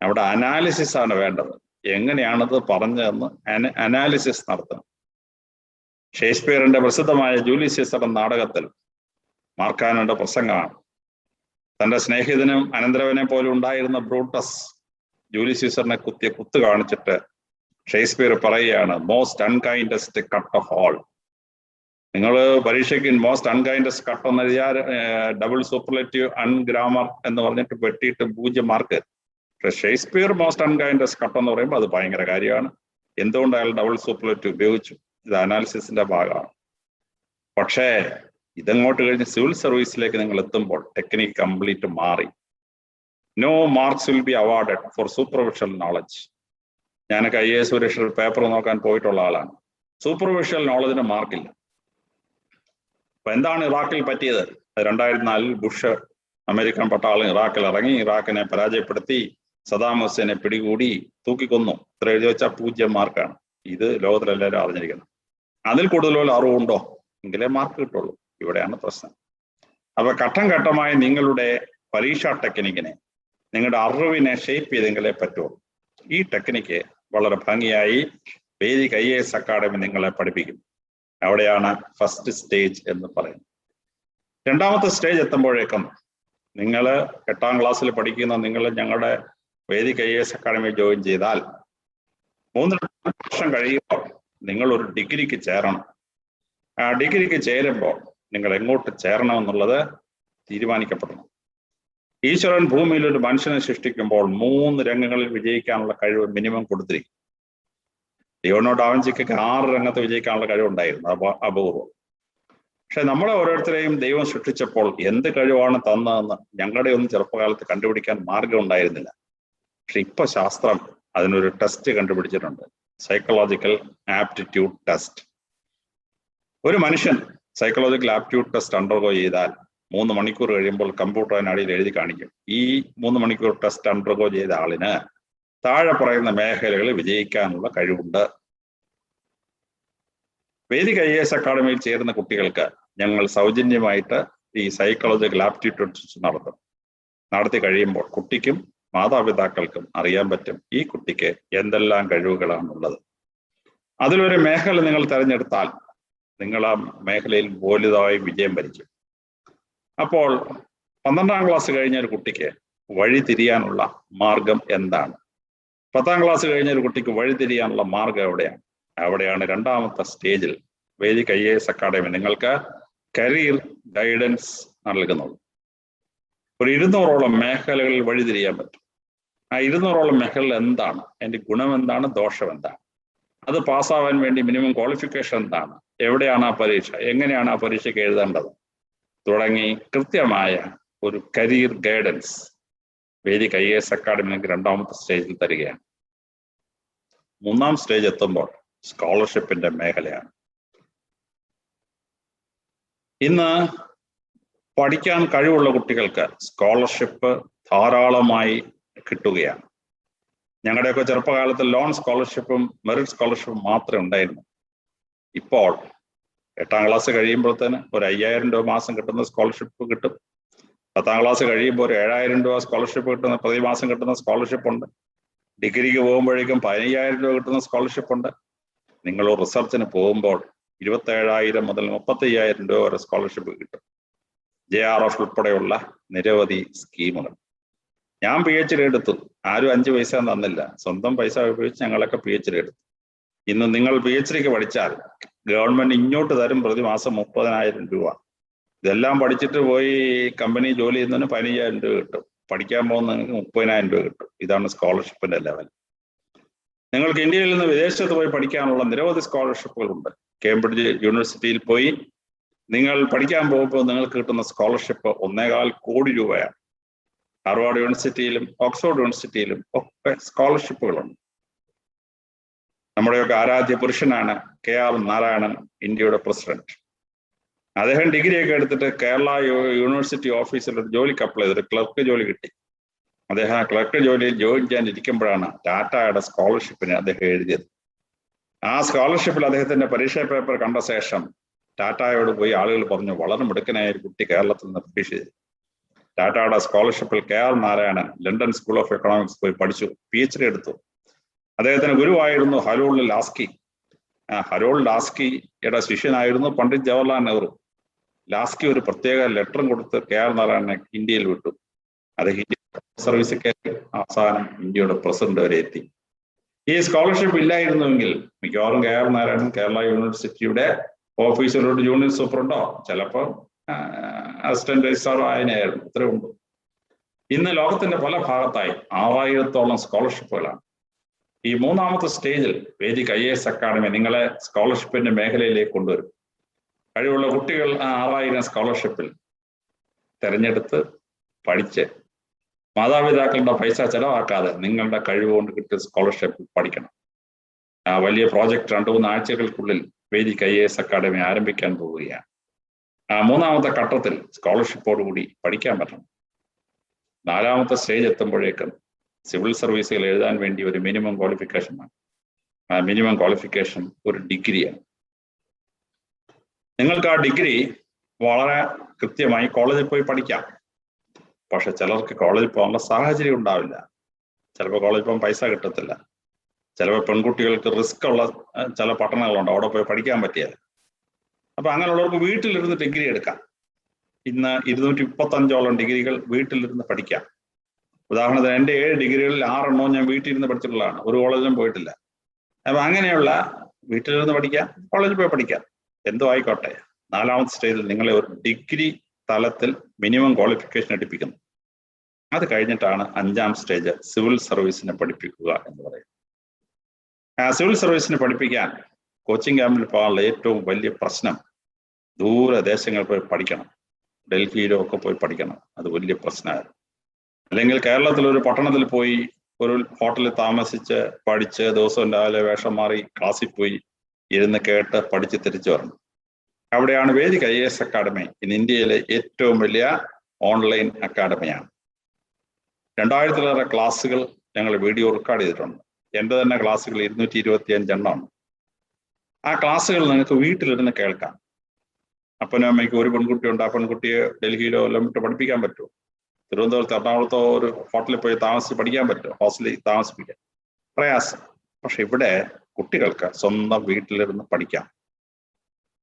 അവിടെ അനാലിസിസ് ആണ് വേണ്ടത്. എങ്ങനെയാണത് പറഞ്ഞതെന്ന് അനാലിസിസ് നടത്തണം. ഷേക്സ്പിയറിന്റെ പ്രസിദ്ധമായ ജൂലിയസ് സീസർ എന്ന നാടകത്തിൽ മാർക്കാനോയുടെ പ്രസംഗമാണ്. തന്റെ സ്നേഹിതനും അനന്തരവനെ പോലെ ഉണ്ടായിരുന്ന ബ്രൂട്ടസ് ജൂലിയസ് സീസറിനെ കുത്തിയ കുത്ത് കാണിച്ചിട്ട് ഷേക്സ്പിയർ പറയുകയാണ്, most unkindest cut off all. നിങ്ങൾ പരീക്ഷയ്ക്ക് മോസ്റ്റ് അൺകൈൻഡസ്റ്റ് കട്ട് എന്ന് എഴുതിയാൽ ഡബിൾ സൂപ്പർലേറ്റീവ് അൺഗ്രാമർ എന്ന് പറഞ്ഞിട്ട് വെട്ടിയിട്ട് 0 മാർക്ക്. പക്ഷെ ഷേക്സ്പിയർ മോസ്റ്റ് അൺകൈൻഡസ്റ്റ് കട്ട് എന്ന് പറയുമ്പോൾ അത് ഭയങ്കര കാര്യമാണ്. എന്തുകൊണ്ട് അയാൾ ഡബിൾ സൂപ്പർലേറ്റീവ് ഉപയോഗിച്ചു? ഇത് അനാലിസിസിന്റെ ഭാഗമാണ്. പക്ഷേ ഇതങ്ങോട്ട് കഴിഞ്ഞ് സിവിൽ സർവീസിലേക്ക് നിങ്ങൾ എത്തുമ്പോൾ ടെക്നിക്ക് കംപ്ലീറ്റ് മാറി. No marks will be awarded for superficial knowledge. ഞാനൊക്കെ IAS പരീക്ഷയിൽ പേപ്പർ നോക്കാൻ പോയിട്ടുള്ള ആളാണ്. സൂപ്പർഫിഷ്യൽ നോളജിന് മാർക്കില്ല. അപ്പൊ എന്താണ് ഇറാഖിൽ പറ്റിയത്? 2004 ബുഷ് അമേരിക്കൻ പട്ടാളം ഇറാഖിൽ ഇറങ്ങി, ഇറാഖിനെ പരാജയപ്പെടുത്തി, സദാം ഹുസൈനെ പിടികൂടി തൂക്കിക്കൊന്നു. ഇത്ര എഴുതി വെച്ചാൽ 0 മാർക്കാണ്. ഇത് ലോകത്തിലെല്ലാവരും അറിഞ്ഞിരിക്കണം. അതിൽ കൂടുതൽ അറിവുണ്ടോ എങ്കിലേ മാർക്ക് കിട്ടുള്ളൂ. ഇവിടെയാണ് പ്രശ്നം. അപ്പൊ ഘട്ടം ഘട്ടമായി നിങ്ങളുടെ പരീക്ഷാ ടെക്നിക്കിനെ, നിങ്ങളുടെ അറിവിനെ ഷേപ്പ് ചെയ്തെങ്കിലേ പറ്റുള്ളൂ. ഈ ടെക്നിക്ക് വളരെ ഭംഗിയായി വേദിക് IAS അക്കാഡമി നിങ്ങളെ പഠിപ്പിക്കും. അവിടെയാണ് ഫസ്റ്റ് സ്റ്റേജ് എന്ന് പറയുന്നത്. രണ്ടാമത്തെ സ്റ്റേജ് എത്തുമ്പോഴേക്കും നിങ്ങൾ 8ാം ക്ലാസ്സിൽ പഠിക്കുന്ന നിങ്ങൾ ഞങ്ങളുടെ വേദിക് IAS അക്കാഡമി ജോയിൻ ചെയ്താൽ 3 വർഷം കഴിയുമ്പോൾ നിങ്ങൾ ഒരു ഡിഗ്രിക്ക് ചേരണം. ആ ഡിഗ്രിക്ക് ചേരുമ്പോൾ നിങ്ങൾ എങ്ങോട്ട് ചേരണമെന്നുള്ളത് തീരുമാനിക്കപ്പെടണം. ഈശ്വരൻ ഭൂമിയിൽ ഒരു മനുഷ്യനെ സൃഷ്ടിക്കുമ്പോൾ 3 രംഗങ്ങളിൽ വിജയിക്കാനുള്ള കഴിവ് മിനിമം കൊടുത്തിരിക്കും. ലിയോണോ ഡാവിഞ്ചിക്ക് 6 രംഗത്ത് വിജയിക്കാനുള്ള കഴിവുണ്ടായിരുന്നു, അപൂർവം. പക്ഷെ നമ്മളെ ഓരോരുത്തരെയും ദൈവം സൃഷ്ടിച്ചപ്പോൾ എന്ത് കഴിവാണ് തന്നതെന്ന് ഞങ്ങളുടെ ഒന്നും ചെറുപ്പകാലത്ത് കണ്ടുപിടിക്കാൻ മാർഗം ഉണ്ടായിരുന്നില്ല. പക്ഷെ ഇപ്പൊ ശാസ്ത്രം അതിനൊരു ടെസ്റ്റ് കണ്ടുപിടിച്ചിട്ടുണ്ട്, സൈക്കോളജിക്കൽ ആപ്റ്റിറ്റ്യൂഡ് ടെസ്റ്റ്. ഒരു മനുഷ്യൻ സൈക്കോളജിക്കൽ ആപ്റ്റിറ്റ്യൂഡ് ടെസ്റ്റ് അണ്ടർഗോ ചെയ്താൽ 3 മണിക്കൂർ കഴിയുമ്പോൾ കമ്പ്യൂട്ടർ അതിനടിയിൽ എഴുതി കാണിക്കും, ഈ 3 മണിക്കൂർ ടെസ്റ്റ് അണ്ടർഗോ ചെയ്ത ആളിന് താഴെ പറയുന്ന മേഖലകളിൽ വിജയിക്കാനുള്ള കഴിവുണ്ട്. വേദിക് IAS അക്കാഡമിയിൽ ചേരുന്ന കുട്ടികൾക്ക് ഞങ്ങൾ സൗജന്യമായിട്ട് ഈ സൈക്കോളജിക്കൽ ആപ്റ്റിറ്റ്യൂഡ് ടെസ്റ്റ് നടത്തി കഴിയുമ്പോൾ കുട്ടിക്കും മാതാപിതാക്കൾക്കും അറിയാൻ പറ്റും ഈ കുട്ടിക്ക് എന്തെല്ലാം കഴിവുകളാണുള്ളത്. അതിലൊരു മേഖല നിങ്ങൾ തിരഞ്ഞെടുത്താൽ നിങ്ങൾ ആ മേഖലയിൽ വലുതായി വിജയം വരിക്കും. അപ്പോൾ 12ാം ക്ലാസ് കഴിഞ്ഞ ഒരു കുട്ടിക്ക് വഴി തിരിയാനുള്ള മാർഗം എന്താണ്? 10ാം ക്ലാസ് കഴിഞ്ഞ ഒരു കുട്ടിക്ക് വഴി തിരിയാനുള്ള മാർഗം എവിടെയാണ്? അവിടെയാണ് രണ്ടാമത്തെ സ്റ്റേജിൽ വേദിക് IAS അക്കാഡമി നിങ്ങൾക്ക് കരിയർ ഗൈഡൻസ് നൽകുന്നത്. ഒരു 200ഓളം മേഖലകളിൽ വഴിതിരിയാൻ പറ്റും. ആ 200ഓളം മേഖലകൾ എന്താണ്, അതിന്റെ ഗുണം എന്താണ്, ദോഷം എന്താണ്, അത് പാസ്സാവാൻ വേണ്ടി മിനിമം ക്വാളിഫിക്കേഷൻ എന്താണ്, എവിടെയാണ് ആ പരീക്ഷ, എങ്ങനെയാണ് ആ പരീക്ഷയ്ക്ക് എഴുതേണ്ടത് തുടങ്ങി കൃത്യമായ ഒരു career guidance Vedic IAS academy നിങ്ങൾക്ക് രണ്ടാമത്തെ സ്റ്റേജിൽ തരികയാണ്. 3ാം സ്റ്റേജ് എത്തുമ്പോൾ സ്കോളർഷിപ്പിന്റെ മേഖലയാണ്. ഇന്ന് പഠിക്കാൻ കഴിവുള്ള കുട്ടികൾക്ക് സ്കോളർഷിപ്പ് ധാരാളമായി കിട്ടുകയാണ്. ഞങ്ങളുടെയൊക്കെ ചെറുപ്പകാലത്ത് ലോൺ സ്കോളർഷിപ്പും മെറിറ്റ് സ്കോളർഷിപ്പും മാത്രമേ ഉണ്ടായിരുന്നു. ഇപ്പോൾ 8ാം ക്ലാസ് കഴിയുമ്പോഴത്തേന് ഒരു 5000 രൂപ മാസം കിട്ടുന്ന സ്കോളർഷിപ്പ് കിട്ടും. 10ാം ക്ലാസ് കഴിയുമ്പോൾ ഒരു 7000 രൂപ സ്കോളർഷിപ്പ് കിട്ടുന്ന, പ്രതിമാസം കിട്ടുന്ന സ്കോളർഷിപ്പ് ഉണ്ട്. ഡിഗ്രിക്ക് പോകുമ്പോഴേക്കും 15000 രൂപ കിട്ടുന്ന സ്കോളർഷിപ്പ് ഉണ്ട്. നിങ്ങൾ റിസർച്ചിന് പോകുമ്പോൾ 27000 മുതൽ 35000 രൂപ വരെ സ്കോളർഷിപ്പ് കിട്ടും. JRF ഉൾപ്പെടെയുള്ള നിരവധി സ്കീമുകൾ. ഞാൻ PhD എടുത്തു, ആരും 5 പൈസ തന്നില്ല, സ്വന്തം പൈസ ഉപയോഗിച്ച് ഞങ്ങളൊക്കെ PhD എടുത്തു. ഇന്ന് നിങ്ങൾ PhDക്ക് പഠിച്ചാൽ ഗവൺമെന്റ് ഇങ്ങോട്ട് തരും പ്രതിമാസം 30000 രൂപ. ഇതെല്ലാം പഠിച്ചിട്ട് പോയി കമ്പനി ജോലി ചെയ്യുന്നതിന് 15000 രൂപ കിട്ടും, പഠിക്കാൻ പോകുന്നതിന് 30000 രൂപ കിട്ടും. ഇതാണ് സ്കോളർഷിപ്പിന്റെ ലെവൽ. നിങ്ങൾക്ക് ഇന്ത്യയിൽ നിന്ന് വിദേശത്ത് പോയി പഠിക്കാനുള്ള നിരവധി സ്കോളർഷിപ്പുകളുണ്ട്. കേംബ്രിഡ്ജ് യൂണിവേഴ്സിറ്റിയിൽ പോയി നിങ്ങൾ പഠിക്കാൻ പോകുമ്പോൾ നിങ്ങൾക്ക് കിട്ടുന്ന സ്കോളർഷിപ്പ് 1.25 കോടി രൂപയാണ്. ഹാർവാർഡ് യൂണിവേഴ്സിറ്റിയിലും ഓക്സ്ഫോർഡ് യൂണിവേഴ്സിറ്റിയിലും ഒക്കെ സ്കോളർഷിപ്പുകളുണ്ട്. നമ്മുടെയൊക്കെ ആരാധ്യ പുരുഷനാണ് KR നാരായണൻ, ഇന്ത്യയുടെ പ്രസിഡന്റ്. അദ്ദേഹം ഡിഗ്രിയൊക്കെ എടുത്തിട്ട് കേരള യൂണിവേഴ്സിറ്റി ഓഫീസിൽ ഒരു ജോലിക്ക് അപ്ലൈ ചെയ്തിട്ട് ക്ലർക്ക് ജോലി കിട്ടി. അദ്ദേഹം ആ ക്ലർക്ക് ജോലിയിൽ ജോയിൻ ചെയ്യാൻ ഇരിക്കുമ്പോഴാണ് ടാറ്റയുടെ സ്കോളർഷിപ്പിന് അദ്ദേഹം എഴുതിയത്. ആ സ്കോളർഷിപ്പിൽ അദ്ദേഹത്തിന്റെ പരീക്ഷാ പേപ്പർ കണ്ട ശേഷം ടാറ്റയോട് പോയി ആളുകൾ പറഞ്ഞു, വളരെ മിടുക്കനായ ഒരു കുട്ടി കേരളത്തിൽ നിന്ന് പ്രതീക്ഷ ചെയ്തു. ടാറ്റയുടെ സ്കോളർഷിപ്പിൽ KR Narayanan London school of economics പോയി പഠിച്ചു, PhD എടുത്തു. അദ്ദേഹത്തിന് ഗുരുവായിരുന്നു ഹരോൾഡ് ലാസ്കി. ഹരോൾഡ് ലാസ്കിയുടെ ശിഷ്യനായിരുന്നു പണ്ഡിറ്റ് ജവഹർലാൽ നെഹ്റു. ലാസ്കി ഒരു പ്രത്യേക ലെറ്ററും കൊടുത്ത് KR നാരായണനെ ഇന്ത്യയിൽ വിട്ടു. അദ്ദേഹം സർവീസ് കയറി അവസാനം ഇന്ത്യയുടെ പ്രസിഡന്റ് വരെ എത്തി. ഈ സ്കോളർഷിപ്പ് ഇല്ലായിരുന്നുവെങ്കിൽ മിക്കവാറും KR നാരായണൻ കേരള യൂണിവേഴ്സിറ്റിയുടെ ഓഫീസിലോട്ട് ജൂനിയർ സൂപ്രണ്ടോ ചിലപ്പോൾ അസിസ്റ്റന്റ് രജിസ്ട്രാറോ ആയതിനായിരുന്നു. ഇത്രേ ഉണ്ട്. ഇന്ന് ലോകത്തിന്റെ പല ഭാഗത്തായി 6000-ഓളം സ്കോളർഷിപ്പുകളാണ്. ഈ മൂന്നാമത്തെ സ്റ്റേജിൽ വേദിക് IAS അക്കാഡമി നിങ്ങളെ സ്കോളർഷിപ്പിന്റെ മേഖലയിലേക്ക് കൊണ്ടുവരും. കഴിവുള്ള കുട്ടികൾ ആ 6000 സ്കോളർഷിപ്പിൽ തിരഞ്ഞെടുത്ത് പഠിച്ച് മാതാപിതാക്കളുടെ പൈസ ചെലവാക്കാതെ നിങ്ങളുടെ കഴിവുകൊണ്ട് കിട്ടിയ സ്കോളർഷിപ്പ് പഠിക്കണം. വലിയ പ്രോജക്റ്റ് 2-3 ആഴ്ചകൾക്കുള്ളിൽ വേദിക് IAS അക്കാഡമി ആരംഭിക്കാൻ പോവുകയാണ്. മൂന്നാമത്തെ ഘട്ടത്തിൽ സ്കോളർഷിപ്പോടുകൂടി പഠിക്കാൻ പറ്റണം. 4ാമത്തെ സ്റ്റേജ് എത്തുമ്പോഴേക്കും സിവിൽ സർവീസുകൾ എഴുതാൻ വേണ്ടി ഒരു മിനിമം ക്വാളിഫിക്കേഷൻ ആണ്. ആ മിനിമം ക്വാളിഫിക്കേഷൻ ഒരു ഡിഗ്രിയാണ്. നിങ്ങൾക്ക് ആ ഡിഗ്രി വളരെ കൃത്യമായി കോളേജിൽ പോയി പഠിക്കാം. പക്ഷെ ചിലർക്ക് കോളേജിൽ പോകാനുള്ള സാഹചര്യം ഉണ്ടാവില്ല. ചിലപ്പോൾ കോളേജിൽ പോകാൻ പൈസ കിട്ടത്തില്ല. ചിലപ്പോൾ പെൺകുട്ടികൾക്ക് റിസ്ക് ഉള്ള ചില പട്ടണങ്ങളുണ്ട്, അവിടെ പോയി പഠിക്കാൻ പറ്റിയത്. അപ്പൊ അങ്ങനെയുള്ളവർക്ക് വീട്ടിലിരുന്ന് ഡിഗ്രി എടുക്കാം. ഇന്ന് 235ഓളം ഡിഗ്രികൾ വീട്ടിലിരുന്ന് പഠിക്കാം. ഉദാഹരണത്തിന് എൻ്റെ 7 ഡിഗ്രികളിൽ 6 എണ്ണവും ഞാൻ വീട്ടിലിരുന്ന് പഠിച്ചിട്ടുള്ളതാണ്. ഒരു കോളേജിലും പോയിട്ടില്ല. അപ്പൊ അങ്ങനെയുള്ള വീട്ടിലിരുന്ന് പഠിക്കാം, കോളേജിൽ പോയി പഠിക്കാം, എന്തോ ആയിക്കോട്ടെ. 4ാമത്തെ സ്റ്റേജിൽ നിങ്ങളെ ഒരു ഡിഗ്രി തലത്തിൽ മിനിമം ക്വാളിഫിക്കേഷൻ എടുപ്പിക്കുന്നു. അത് കഴിഞ്ഞിട്ടാണ് 5ാം സ്റ്റേജ് സിവിൽ സർവീസിനെ പഠിപ്പിക്കുക എന്ന് പറയുന്നത്. സിവിൽ സർവീസിനെ പഠിപ്പിക്കാൻ കോച്ചിങ് ക്യാമ്പിൽ പോകാനുള്ള ഏറ്റവും വലിയ പ്രശ്നം ദൂരദേശങ്ങളിൽ പോയി പഠിക്കണം. ഡൽഹിയിലോ ഒക്കെ പോയി പഠിക്കണം. അത് വലിയ പ്രശ്നമായിരുന്നു. അല്ലെങ്കിൽ കേരളത്തിലൊരു പട്ടണത്തിൽ പോയി ഒരു ഹോട്ടലിൽ താമസിച്ച് പഠിച്ച് ദിവസവും രാവിലെ വേഷം മാറി ക്ലാസ്സിൽ പോയി ഇരുന്ന് കേട്ട് പഠിച്ച് തിരിച്ചു വരണം. അവിടെയാണ് വേദിക് IAS അക്കാഡമി ഇന്ന് ഇന്ത്യയിലെ ഏറ്റവും വലിയ ഓൺലൈൻ അക്കാഡമിയാണ്. 2000-ലേറെ ക്ലാസ്സുകൾ ഞങ്ങൾ വീഡിയോ റെക്കോർഡ് ചെയ്തിട്ടുണ്ട്. എൻ്റെ തന്നെ ക്ലാസ്സുകൾ 225 എണ്ണമാണ്. ആ ക്ലാസ്സുകൾ നിങ്ങൾക്ക് വീട്ടിലിരുന്ന് കേൾക്കാം. അപ്പനും അമ്മയ്ക്ക് ഒരു പെൺകുട്ടിയുണ്ട്, ആ പെൺകുട്ടിയെ ഡൽഹിയിലോ എല്ലാം വിട്ട് പഠിപ്പിക്കാൻ പറ്റുമോ? തിരുവനന്തപുരത്ത് എറണാകുളത്തോ ഒരു ഹോട്ടലിൽ പോയി താമസിച്ച് പഠിക്കാൻ പറ്റുമോ? ഹോസ്റ്റലിൽ താമസിപ്പിക്കാൻ പ്രയാസം. പക്ഷെ ഇവിടെ കുട്ടികൾക്ക് സ്വന്തം വീട്ടിലിരുന്ന് പഠിക്കാം.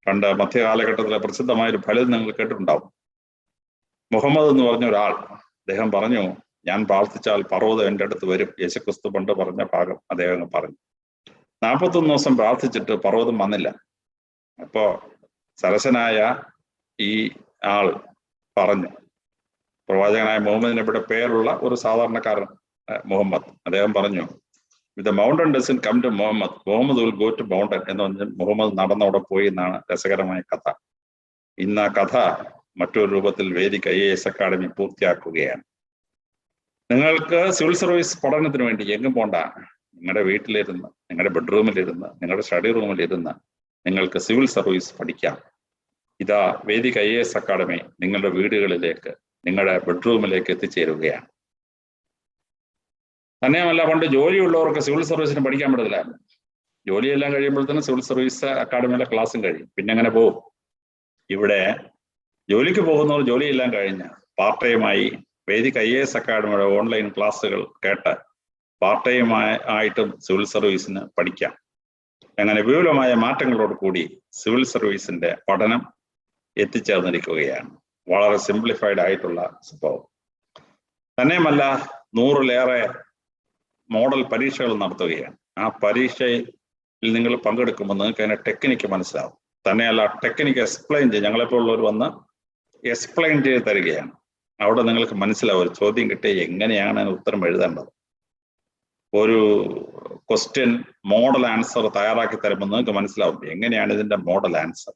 പണ്ട് മധ്യകാലഘട്ടത്തിലെ പ്രസിദ്ധമായൊരു ഫലം നിങ്ങൾ കേട്ടിട്ടുണ്ടാവും. മുഹമ്മദ് എന്ന് പറഞ്ഞ ഒരാൾ, അദ്ദേഹം പറഞ്ഞു, ഞാൻ പ്രാർത്ഥിച്ചാൽ പർവ്വതം എൻ്റെ അടുത്ത് വരും. യേശുക്രിസ്തു പണ്ട് പറഞ്ഞ ഭാഗം അദ്ദേഹം പറഞ്ഞു. 41 ദിവസം പ്രാർത്ഥിച്ചിട്ട് പർവ്വതം വന്നില്ല. അപ്പോ സരസനായ ഈ ആൾ പറഞ്ഞു, പ്രവാചകനായ മുഹമ്മദിനെ ഇവിടെ പേരുള്ള ഒരു സാധാരണക്കാരൻ മുഹമ്മദ്, അദ്ദേഹം പറഞ്ഞു, The mountain doesn't come to Muhammad, Muhammad will go to mountain എന്ന് പറഞ്ഞ് മുഹമ്മദ് നടന്നവിടെ പോയി എന്നാണ് രസകരമായ കഥ. ഇന്ന് ആ കഥ മറ്റൊരു രൂപത്തിൽ വേദിക് IAS അക്കാഡമി പൂർത്തിയാക്കുകയാണ്. നിങ്ങൾക്ക് സിവിൽ സർവീസ് പഠനത്തിന് വേണ്ടി എങ്ങും പോണ്ട. നിങ്ങളുടെ വീട്ടിലിരുന്ന്, നിങ്ങളുടെ ബെഡ്റൂമിലിരുന്ന്, നിങ്ങളുടെ സ്റ്റഡി റൂമിലിരുന്ന് നിങ്ങൾക്ക് സിവിൽ സർവീസ് പഠിക്കാം. ഇതാ വേദിക് IAS അക്കാഡമി നിങ്ങളുടെ വീടുകളിലേക്ക്, നിങ്ങളുടെ ബെഡ്റൂമിലേക്ക് എത്തിച്ചേരുകയാണ്. തന്നെയുമല്ല, പണ്ട് ജോലിയുള്ളവർക്ക് സിവിൽ സർവീസിന് പഠിക്കാൻ പറ്റില്ലായിരുന്നു. ജോലിയെല്ലാം കഴിയുമ്പോഴത്തേനും സിവിൽ സർവീസ് അക്കാഡമിയിലെ ക്ലാസ്സും കഴിയും. പിന്നെ അങ്ങനെ പോകും. ഇവിടെ ജോലിക്ക് പോകുന്നവർ ജോലിയെല്ലാം കഴിഞ്ഞ് പാർട്ട് ടൈമായി വേദിക് IAS അക്കാഡമിയുടെ ഓൺലൈൻ ക്ലാസ്സുകൾ കേട്ട് പാർട്ട് ടൈം ആയിട്ടും സിവിൽ സർവീസിന് പഠിക്കാം. അങ്ങനെ വിപുലമായ മാറ്റങ്ങളോട് കൂടി സിവിൽ സർവീസിന്റെ പഠനം എത്തിച്ചേർന്നിരിക്കുകയാണ്. വളരെ സിംപ്ലിഫൈഡ് ആയിട്ടുള്ള സംഭവം. തന്നെയുമല്ല, 100-ലേറെ മോഡൽ പരീക്ഷകൾ നടത്തുകയാണ്. ആ പരീക്ഷയിൽ നിങ്ങൾ പങ്കെടുക്കുമ്പോൾ നിങ്ങൾക്ക് അതിന്റെ ടെക്നിക്ക് മനസ്സിലാവും. തന്നെയല്ല, ടെക്നിക്ക് എക്സ്പ്ലെയിൻ ചെയ്ത് ഞങ്ങളെപ്പോലുള്ളവർ വന്ന് എക്സ്പ്ലെയിൻ ചെയ്ത് തരികയാണ്. അവിടെ നിങ്ങൾക്ക് മനസ്സിലാവും ഒരു ചോദ്യം കിട്ടിയ എങ്ങനെയാണ് അതിന് ഉത്തരം എഴുതേണ്ടത്. ഒരു ക്വസ്റ്റ്യൻ മോഡൽ ആൻസർ തയ്യാറാക്കി തരുമ്പോൾ നിങ്ങൾക്ക് മനസ്സിലാവും എങ്ങനെയാണ് ഇതിന്റെ മോഡൽ ആൻസർ.